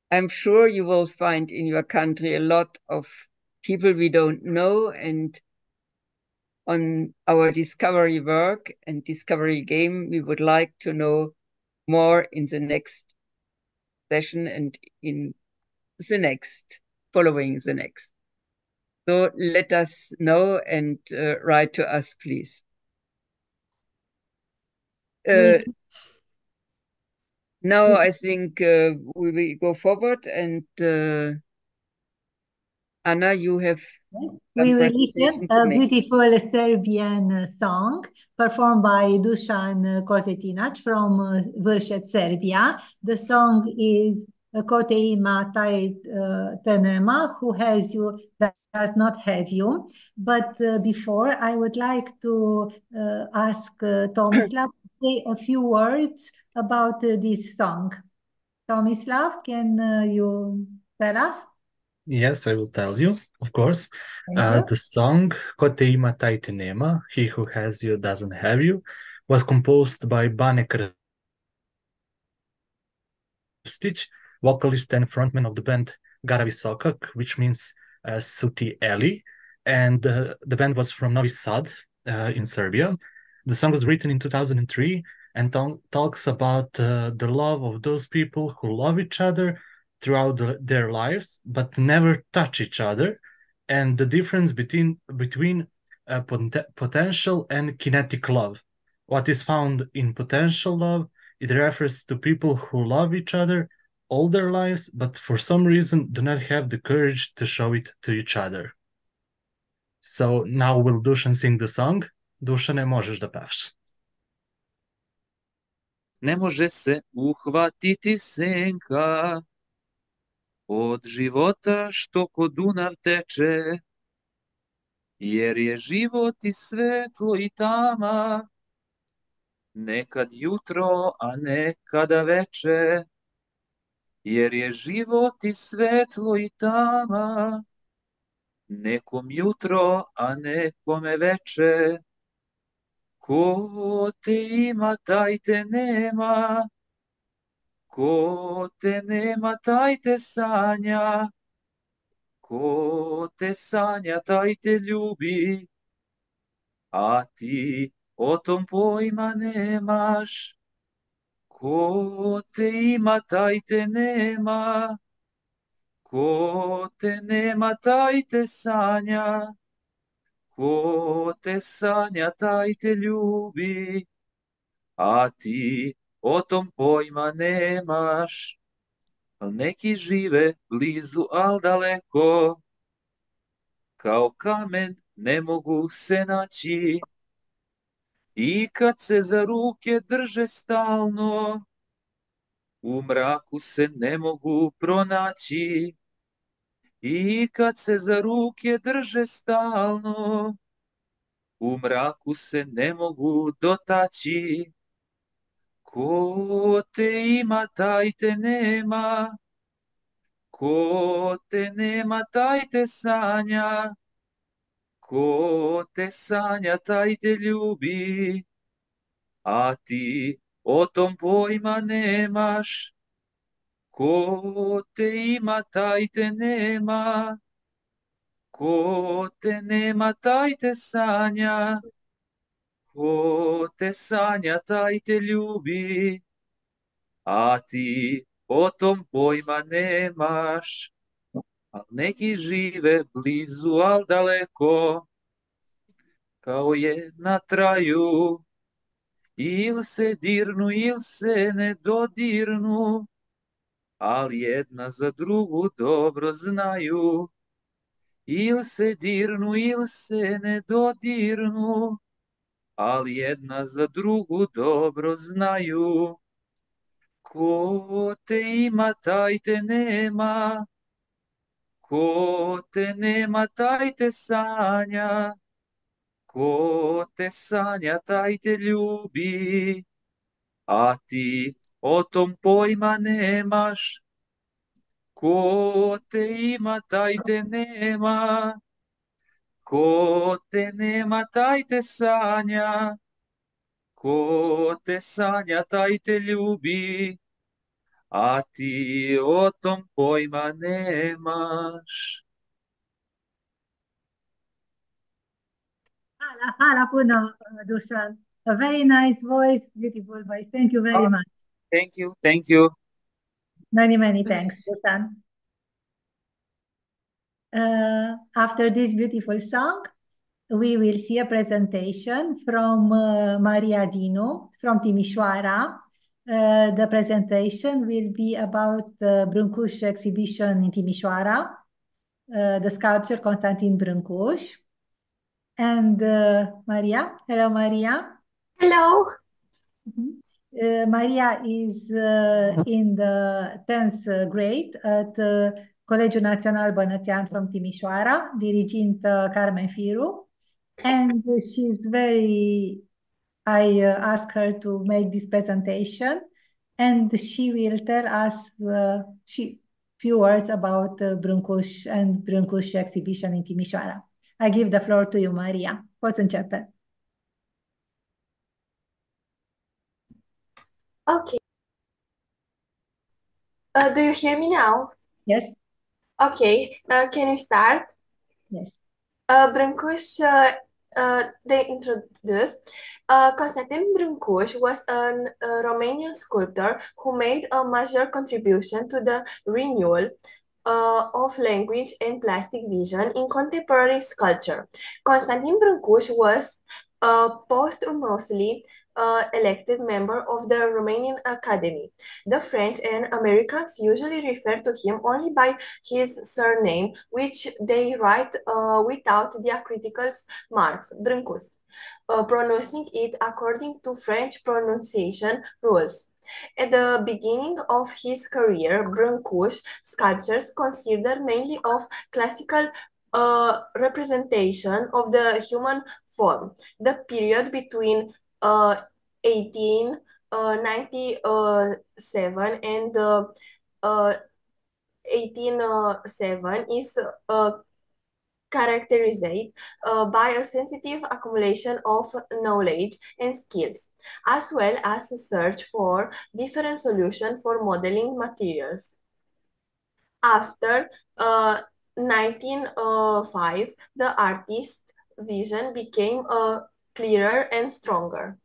Speaker 3: I'm sure you will find in your country a lot of people we don't know, and on our discovery work and discovery game, we would like to know more in the next session and in the next, following the next. So let us know and write to us, please. Now I think we will go forward, and Anna, you have
Speaker 1: we will listen a beautiful Serbian song performed by Dusan Kozetinac from Vršac, Serbia. The song is Kote ima taj tenema, who has you that does not have you. But before, I would like to ask Tomislav to say a few words about this song. Tomislav, can you tell us?
Speaker 11: Yes, I will tell you, of course. The song Ko te ima taj te nema, He who has you doesn't have you, was composed by Bane Krstić, vocalist and frontman of the band Garavi Sokak, which means Suti Eli. And the band was from Novi Sad in Serbia. The song was written in 2003 and talks about the love of those people who love each other throughout their lives, but never touch each other, and the difference between potential and kinetic love. What is found in potential love, it refers to people who love each other all their lives, but for some reason do not have the courage to show it to each other. So now will Dušan sing the song? Dušane, možeš da pevaš.
Speaker 13: Ne može se uhvatiti senka od života što ko Dunav teče, jer je život i svetlo i tama, nekad jutro, a nekada veče, jer je život i svetlo i tama, nekom jutro, a nekome veče. Ko te ima, taj te nema, ko te nema, taj te sanja, ko te sanja, taj te ljubi, a ti o tom pojma nemaš. Ko te ima, taj te nema, ko te nema, taj te sanja, ko te sanja, taj te ljubi, a ti o tom pojma nemaš. Neki žive blizu, al daleko, kao kamen ne mogu se naći, i kad se za ruke drže stalno, u mraku se ne mogu pronaći. I kad se za ruke drže stalno, u mraku se ne mogu dotaći. Ko te ima, taj te nema, ko te nema, taj te sanja, ko te sanja, taj te ljubi, a ti o tom pojma nemaš. Ko te ima, taj te nema, ko te nema, taj te sanja, ko te sanja, taj te ljubi, a ti o tom pojma nemaš. A neki žive blizu, al daleko, kao je na traju, il se dirnu, il se ne dodirnu, ali jedna za drugu dobro znaju. Il se dirnu, il se ne dodirnu, ali jedna za drugu dobro znaju. Ko te ima, taj te nema, ko te nema, taj te sanja, ko te sanja, taj te ljubi, a ti o tom pojma nemaš. Ko te ima, taj te nema, ko te nema, taj te sanja, ko te sanja, taj te ljubi, a ti o tom pojma nemaš.
Speaker 1: Hvala puno, Dušan. A very nice voice, beautiful voice. Thank you very much.
Speaker 13: Thank you, thank you.
Speaker 1: Many thanks, Dušan. After this beautiful song, we will see a presentation from Maria Dinu from Timișoara. The presentation will be about the Brâncuș exhibition in Timișoara, the sculpture Constantin Brâncuș. And Maria, hello Maria.
Speaker 14: Hello.
Speaker 1: Maria is in the 10th grade at Colegiul Național Bănățean from Timișoara, dirigind Carmen Firu. And she's I asked her to make this presentation, and she will tell us few words about Brâncuș and Brâncuș exhibition in Timișoara. I give the floor to you, Maria. Poți începe.
Speaker 14: Okay. Do you hear me now?
Speaker 1: Yes.
Speaker 14: Okay, can we start?
Speaker 1: Yes.
Speaker 14: Brâncuș, they introduced. Constantin Brâncuș was a Romanian sculptor who made a major contribution to the renewal of language and plastic vision in contemporary sculpture. Constantin Brâncuș was posthumously elected member of the Romanian Academy. The French and Americans usually refer to him only by his surname, which they write without diacritical marks, Brâncuș, pronouncing it according to French pronunciation rules. At the beginning of his career, Brâncuș's sculptures consisted mainly of classical representation of the human form. The period between 1897 and 1807 is characterized by a sensitive accumulation of knowledge and skills, as well as a search for different solutions for modeling materials. After 1905, the artist's vision became clearer and stronger.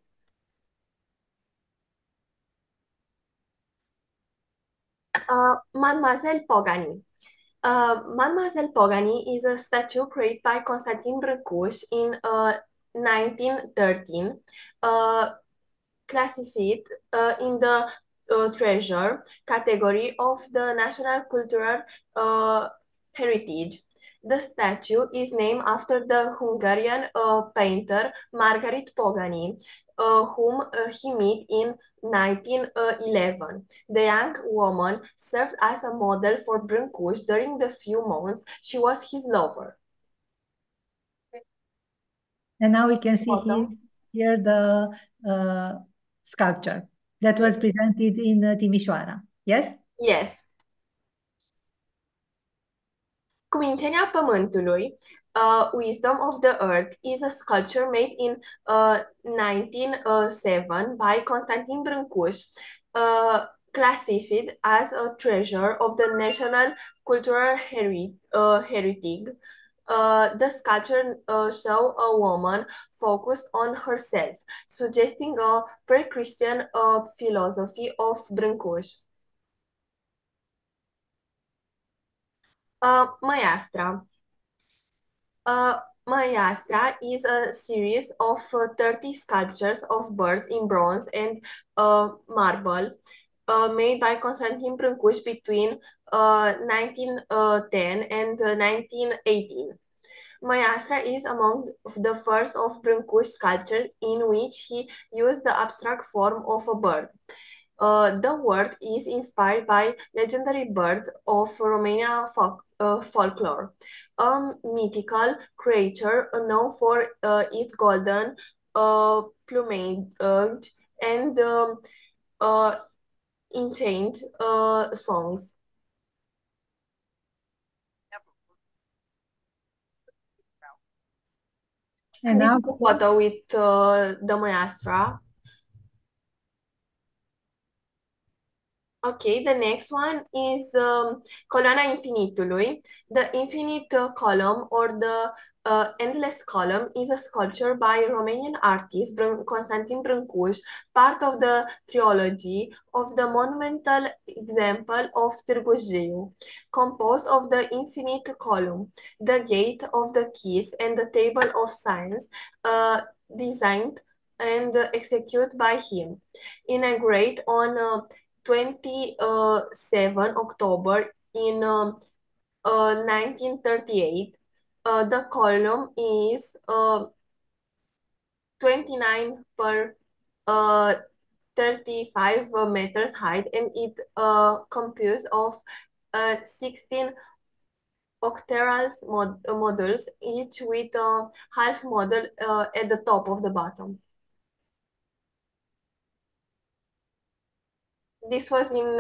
Speaker 14: Mademoiselle Pogani. Mademoiselle Pogani is a statue created by Constantin Brâncuș in 1913, classified in the treasure category of the National Cultural Heritage. The statue is named after the Hungarian painter Margarit Pogani, whom he met in 1911. The young woman served as a model for Brâncuș during the few months she was his lover.
Speaker 1: And now we can see here the sculpture that was presented in Timișoara. Yes?
Speaker 14: Yes. Cumințenia Pământului, Wisdom of the Earth, is a sculpture made in 1907 by Constantin Brâncuș, classified as a treasure of the National Cultural Heritage. The sculpture shows a woman focused on herself, suggesting a pre-Christian philosophy of Brâncuș. Maiastra. Maiastra is a series of 30 sculptures of birds in bronze and marble made by Constantin Brâncuș between 1910 and 1918. Maiastra is among the first of Brâncuș's sculptures in which he used the abstract form of a bird. The work is inspired by legendary birds of Romania folklore. A mythical creature known for its golden plumage and enchanted songs. And now a photo with the Maiastra. Okay, the next one is Coloana Infinitului. The infinite column or the endless column is a sculpture by Romanian artist Constantin Brâncuș, part of the trilogy of the monumental example of Târgu Jiu, composed of the infinite column, the gate of the keys, and the table of signs, designed and executed by him. Inaugurated on 27 October in 1938. The column is 29 per 35 meters height, and it composed of 16 octahedral modules, each with a half module at the top of the bottom. This was in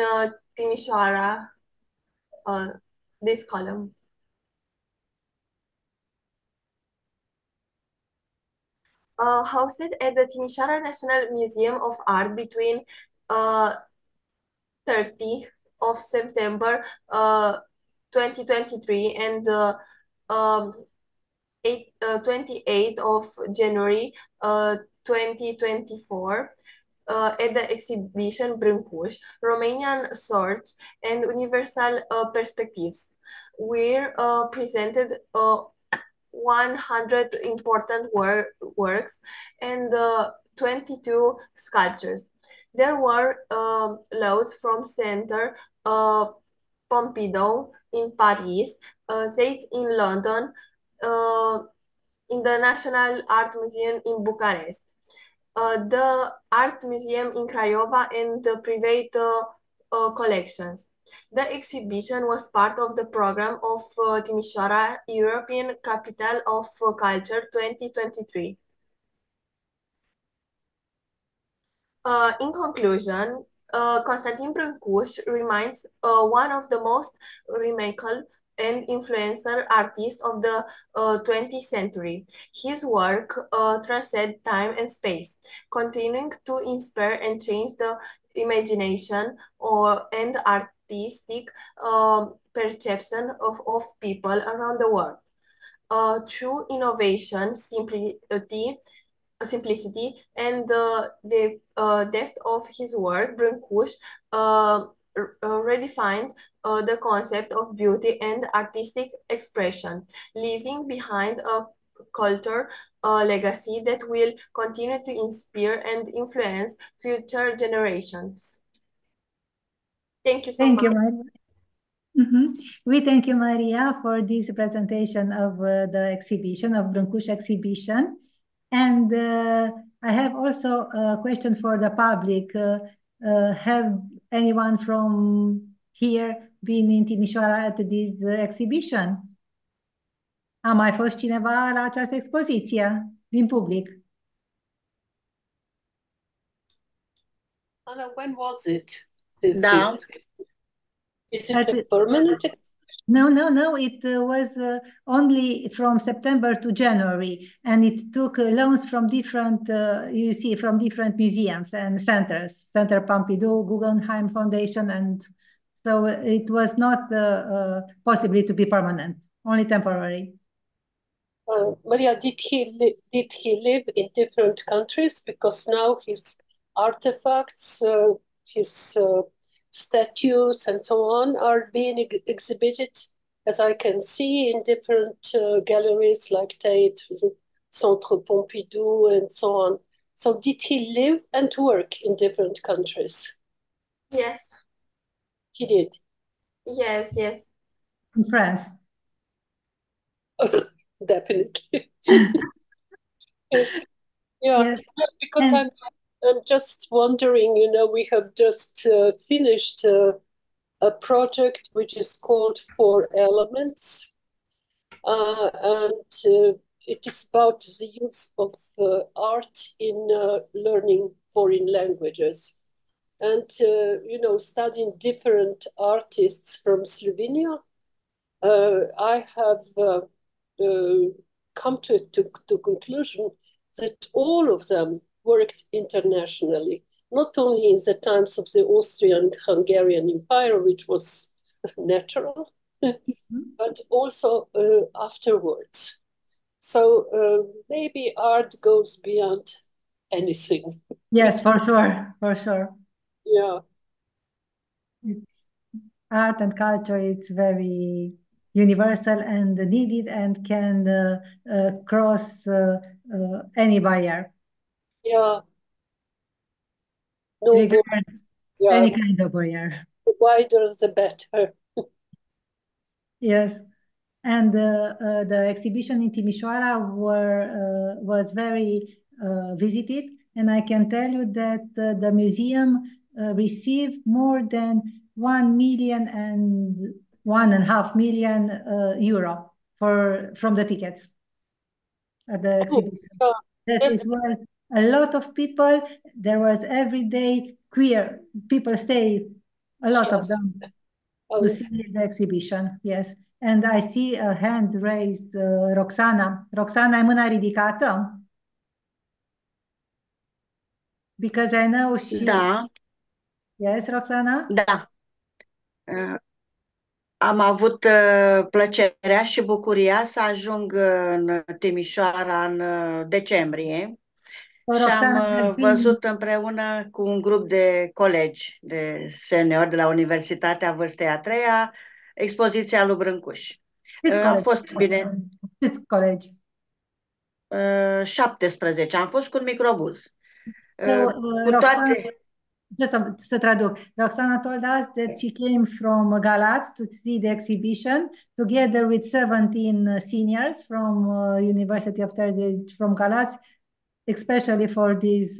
Speaker 14: Timișoara, this column. Hosted at the Timișoara National Museum of Art between 30 of September 2023 and 28th of January 2024 at the exhibition Brâncuș, Romanian Swords and Universal Perspectives. We presented 100 important works and 22 sculptures. There were loads from Center Pompidou in Paris, Tate in London, in the National Art Museum in Bucharest, the Art Museum in Craiova, and the private collections. The exhibition was part of the program of Timișoara European Capital of Culture 2023. In conclusion, Constantin Brâncuș remains one of the most remarkable and influential artists of the 20th century. His work transcends time and space, continuing to inspire and change the imagination and artistic perception of people around the world. Through innovation, simplicity and the depth of his work, Brâncuș redefined the concept of beauty and artistic expression, leaving behind a culture legacy that will continue to inspire and influence future generations. Thank you so much.
Speaker 1: Thank you, Maria. We thank you, Maria, for this presentation of the exhibition, of Brâncuș exhibition. And I have also a question for the public. Have anyone from here been in Timișoara at this exhibition? A mai fost cineva la această expoziție din public?
Speaker 15: Anna, when was it?
Speaker 6: Da.
Speaker 15: Is it a permanent?
Speaker 1: No. It was only from September to January, and it took loans from different, from different museums and centers, Center Pompidou, Guggenheim Foundation, and so it was not possible to be permanent, only temporary.
Speaker 15: Maria, did he live in different countries? Because now his artifacts, his statues and so on are being exhibited, as I can see, in different galleries like Tate, Centre Pompidou, and so on. So did he live and work in different countries?
Speaker 14: Yes.
Speaker 15: He did?
Speaker 14: Yes.
Speaker 1: In France.
Speaker 15: Definitely. Yeah, because I'm just wondering, we have just finished a project which is called 4 Elements, and it is about the use of art in learning foreign languages. And, studying different artists from Slovenia, I have come to conclusion that all of them worked internationally, not only in the times of the Austrian-Hungarian Empire, which was natural, but also afterwards. So maybe art goes beyond anything.
Speaker 1: Yes, for sure.
Speaker 15: Yeah.
Speaker 1: Art and culture, it's very universal and needed and can cross any barrier.
Speaker 15: Yeah. No
Speaker 1: Regards any kind of barrier.
Speaker 15: The wider, the better.
Speaker 1: Yes. And the exhibition in Timișoara was very visited. And I can tell you that the museum received more than 1 million and 1.5 million euro from the tickets at the exhibition. It was a lot of people. There was every day queer people stay, a lot of them, to see the exhibition. Yes. And I see a hand raised, Roxana. Roxana, ai mâna ridicată? Because I know she...
Speaker 6: Da.
Speaker 1: Yes, Roxana?
Speaker 6: Da.
Speaker 16: Am avut plăcerea și bucuria să ajung în Timișoara în decembrie și am văzut împreună cu un grup de colegi de seniori de la Universitatea Vârstei a Treia expoziția lui Brâncuș. A fost bine.
Speaker 1: Câți colegi?
Speaker 16: 17. Am fost cu un microbuz. Cu
Speaker 1: Roxana,
Speaker 16: toate...
Speaker 1: just to traduc. Roxana told us that she came from Galați to see the exhibition together with 17 seniors from University of Târgu from Galați, especially for this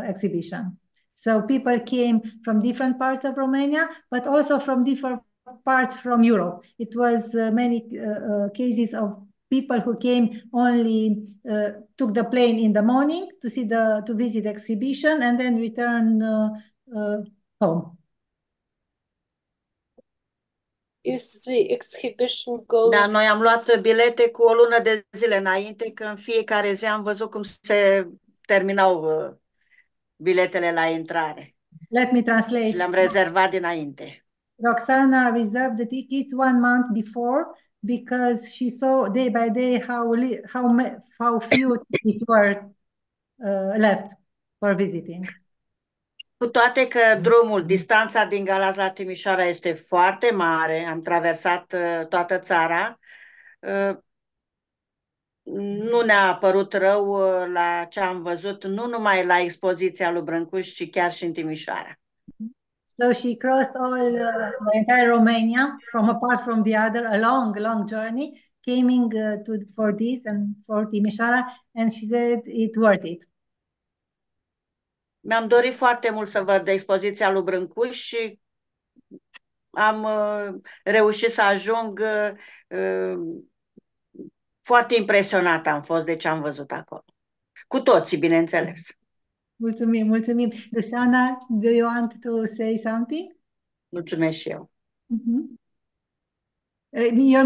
Speaker 1: exhibition. So people came from different parts of Romania, but also from different parts from Europe. It was many cases of people who came only took the plane in the morning to see to visit the exhibition and then return home.
Speaker 15: Is the exhibition going?
Speaker 16: Da, noi am luat bilete cu o lună de zile înainte, că în fiecare zi am văzut cum se terminau biletele la intrare.
Speaker 1: Let me translate.
Speaker 16: Și le-am rezervat dinainte.
Speaker 1: Roxana reserved the tickets 1 month before because she saw day by day how few tickets were left for visiting.
Speaker 16: Cu toate că distanța din Galați la Timișoara este foarte mare, am traversat toată țara, nu ne-a părut rău la ce am văzut, nu numai la expoziția lui Brâncuș, ci chiar și în Timișoara.
Speaker 1: So she crossed all the entire Romania, apart from the other, a long journey, coming for this and for Timișoara, and she said it worth it.
Speaker 16: Mi-am dorit foarte mult să văd expoziția lui Brâncuș și am reușit să ajung. Foarte impresionată am fost de ce am văzut acolo. Cu toții, bineînțeles.
Speaker 1: Mulțumim. Dușana, do you want to say something?
Speaker 16: Mulțumesc și eu.
Speaker 1: Your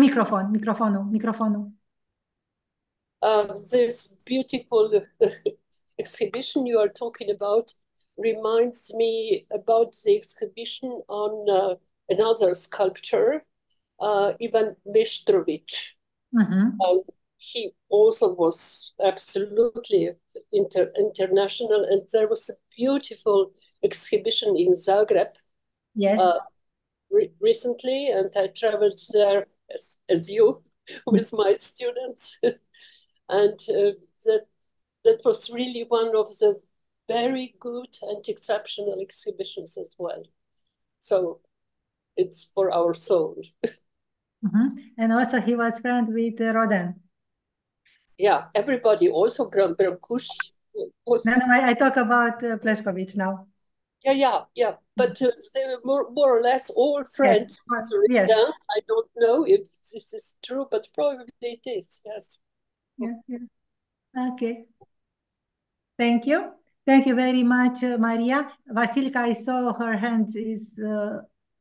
Speaker 1: microfonul.
Speaker 15: This beautiful exhibition you are talking about reminds me about the exhibition on another sculptor, Ivan Meštrović. He also was absolutely international, and there was a beautiful exhibition in Zagreb recently, and I traveled there as you with my students, and that was really one of the very good and exceptional exhibitions as well. So it's for our soul.
Speaker 1: And also he was friends with Rodin.
Speaker 15: Yeah, everybody, also Brâncuș was...
Speaker 1: No, I talk about Pleșković now.
Speaker 15: Yeah. But they were more or less all friends.
Speaker 1: Yes.
Speaker 15: I don't know if this is true, but probably it is, yes.
Speaker 1: Yeah. Okay. Thank you. Thank you very much, Maria. Vasilka, I saw her hand is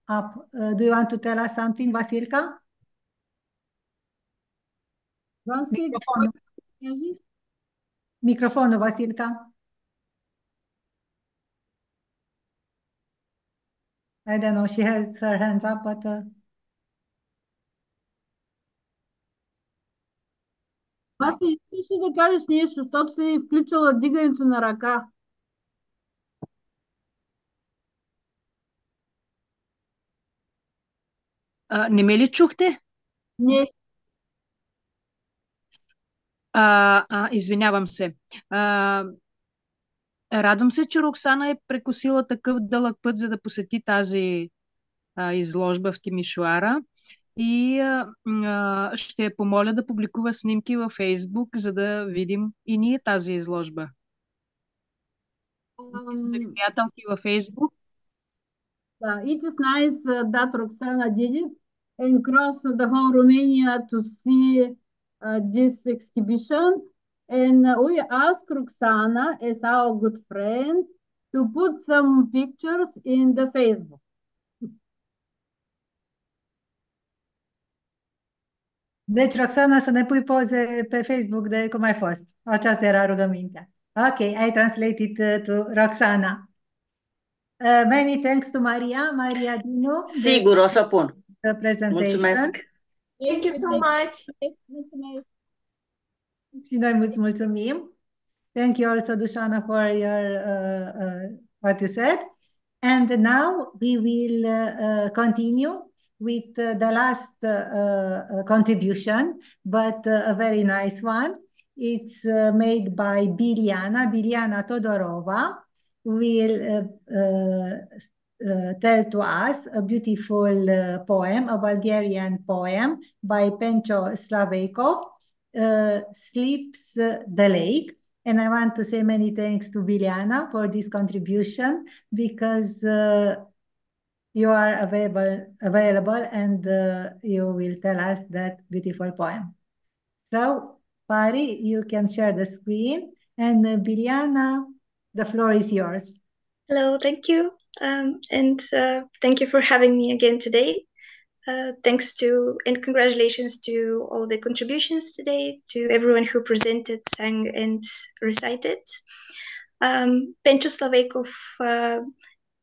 Speaker 1: up. Do you want to tell us something, Vasilka? Microfonul, Vasilka. I don't know, she has her hands up, but...
Speaker 17: Васи, искаш ли да кажеш нещо, защото се е включила дигането на ръка?
Speaker 18: Не ме ли чухте?
Speaker 17: Не.
Speaker 18: Извинявам се. Радвам се, че Роксана е прекусила такъв дълъг път, за да посети тази изложба в Тимишоара. И ще я помоля да публикува снимки във Фейсбук, за да видим и ние тази изложба. Сме приятелки във Фейсбук.
Speaker 17: It is nice that Roxana did it and crossed the whole Romania to see this exhibition. And we asked Roxana, as our good friend, to put some pictures in the Facebook.
Speaker 1: Deci, Roxana, să ne pui poze pe Facebook de cum ai fost. Aceasta era rugămintea. Ok, I translated to Roxana. Many thanks to Maria Dinu.
Speaker 16: Sigur, o să pun.
Speaker 1: The presentation.
Speaker 16: Mulțumesc.
Speaker 14: Thank you so much.
Speaker 1: Mulțumesc. Și noi mulțumim. Thank you also, Dushana, for your what you said. And now we will continue with the last contribution, but a very nice one. It's made by Biliana Todorova. Will tell to us a beautiful poem, a Bulgarian poem by Pencho Slaveikov, Sleeps the Lake. And I want to say many thanks to Biliana for this contribution, because you are available and you will tell us that beautiful poem. So, Pari, you can share the screen, and Biliana, the floor is yours.
Speaker 19: Hello, thank you. And thank you for having me again today. Thanks to and congratulations to all the contributions today, to everyone who presented, sang, and recited. Pencho Slaveikov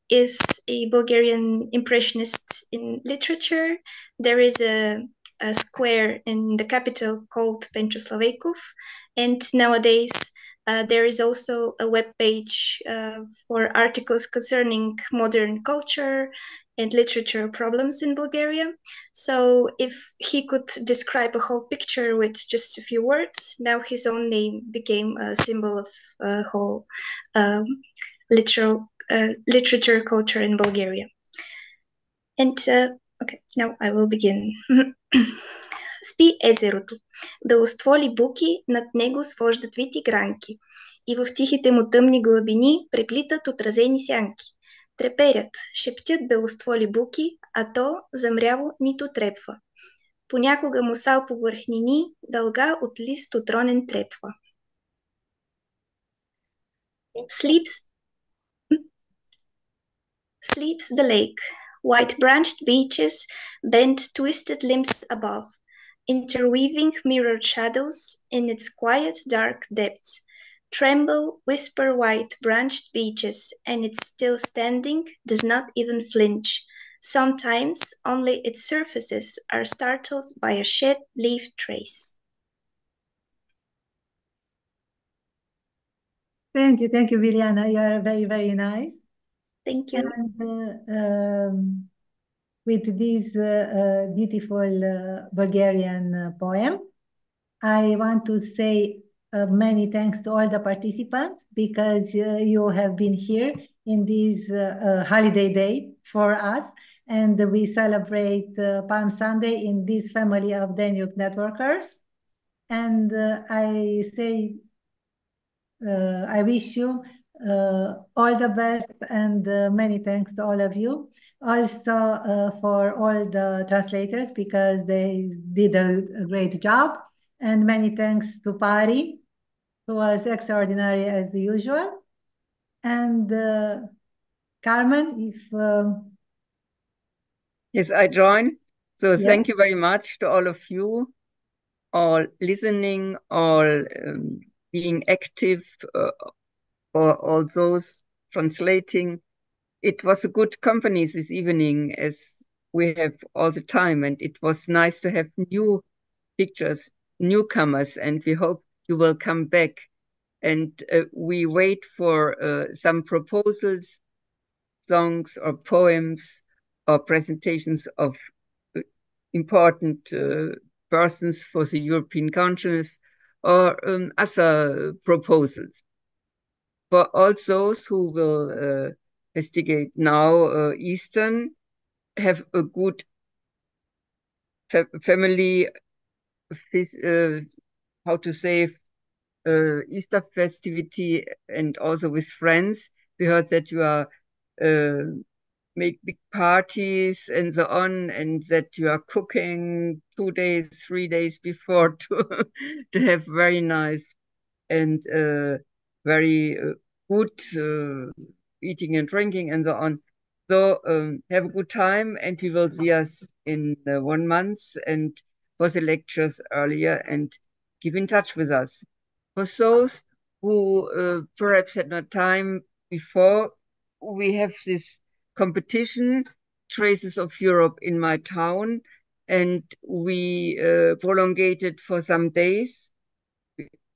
Speaker 19: is a Bulgarian impressionist in literature. There is a square in the capital called Pencho Slaveikov, and nowadays there is also a web page for articles concerning modern culture and literature problems in Bulgaria. So if he could describe a whole picture with just a few words, now his own name became a symbol of whole literature culture in Bulgaria. And okay, now I will begin. Спи езерото, белостволи буки, над него свождат вити гранки и в тихите му тъмни глъбини преплитат отразени сянки. Треперят, шептят белостволи буки, а то замряло нито трепва. Понякога му сал по върхнини, дълга от лист отронен трепва. Sleeps the lake, white-branched beeches bend twisted limbs above, interweaving mirrored shadows in its quiet dark depths. Tremble, whisper white-branched beeches, and its still standing does not even flinch. Sometimes only its surfaces are startled by a shed leaf trace.
Speaker 1: Thank you, Biliana. You are very, very nice.
Speaker 19: Thank you.
Speaker 1: And with this beautiful Bulgarian poem, I want to say many thanks to all the participants, because you have been here in this holiday day for us, and we celebrate Palm Sunday in this family of Danube Networkers. And I say, I wish you all the best, and many thanks to all of you. Also for all the translators, because they did a great job. And many thanks to Pari, who was extraordinary as usual. And Carmen, if...
Speaker 3: Yes, I join. So
Speaker 1: yeah.
Speaker 3: Thank you very much to all of you, all listening, all being active, or all those translating. It was a good company this evening, as we have all the time, and it was nice to have new pictures, newcomers, and we hope you will come back. And we wait for some proposals, songs or poems or presentations of important persons for the European consciousness, or other proposals. For all those who will investigate now Eastern, have a good family, how to say, Easter festivity, and also with friends. We heard that you are make big parties and so on, and that you are cooking 2 days, 3 days before to have very nice and very good eating and drinking and so on. So have a good time, and we will see us in 1 month, and for the lectures earlier, and keep in touch with us. For those who perhaps had no time before, we have this competition, Traces of Europe in My Town, and we prolonged it for some days.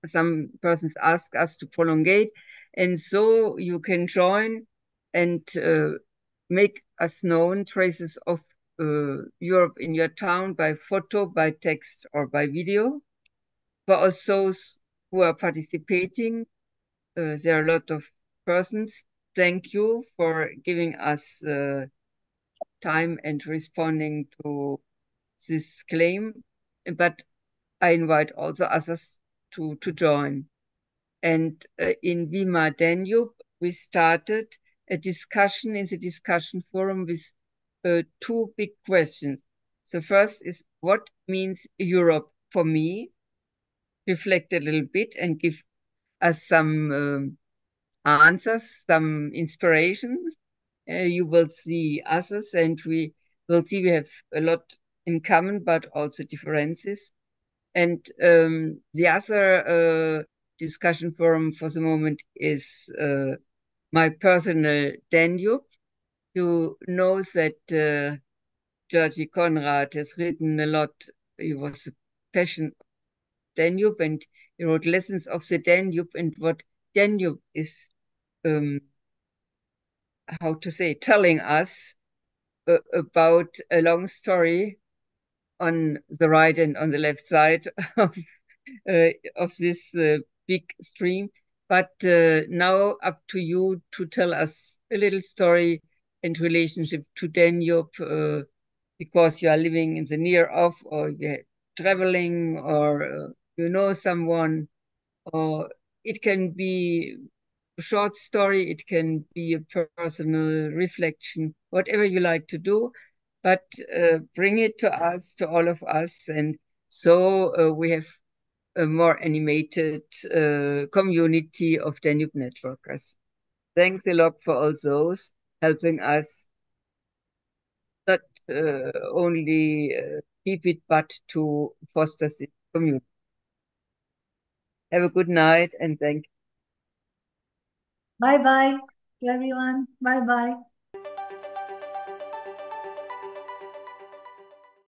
Speaker 3: Some persons ask us to prolongate, and so you can join and make us known, Traces of Europe in your town, by photo, by text, or by video. For all those who are participating, there are a lot of persons. Thank you for giving us time and responding to this claim. But I invite also others to join. And in Vima Danube, we started a discussion in the discussion forum with two big questions. The first is, what means Europe for me? Reflect a little bit and give us some answers, some inspirations. You will see others, and we will see we have a lot in common, but also differences. And the other discussion forum for the moment is my personal Danube. You know that Georgi Konrad has written a lot. He was a passion Danube, and he wrote Lessons of the Danube, and what Danube is, how to say, telling us about a long story on the right and on the left side of this big stream. But now up to you to tell us a little story in relationship to Danube, because you are living in the near of, or you're traveling, or you know someone, or it can be a short story, it can be a personal reflection, whatever you like to do, but bring it to us, to all of us, and so we have a more animated community of Danube Networkers. Thanks a lot for all those helping us, not only keep it, but to foster this community. Have a good night, and thank you.
Speaker 1: Bye-bye, everyone. Bye-bye.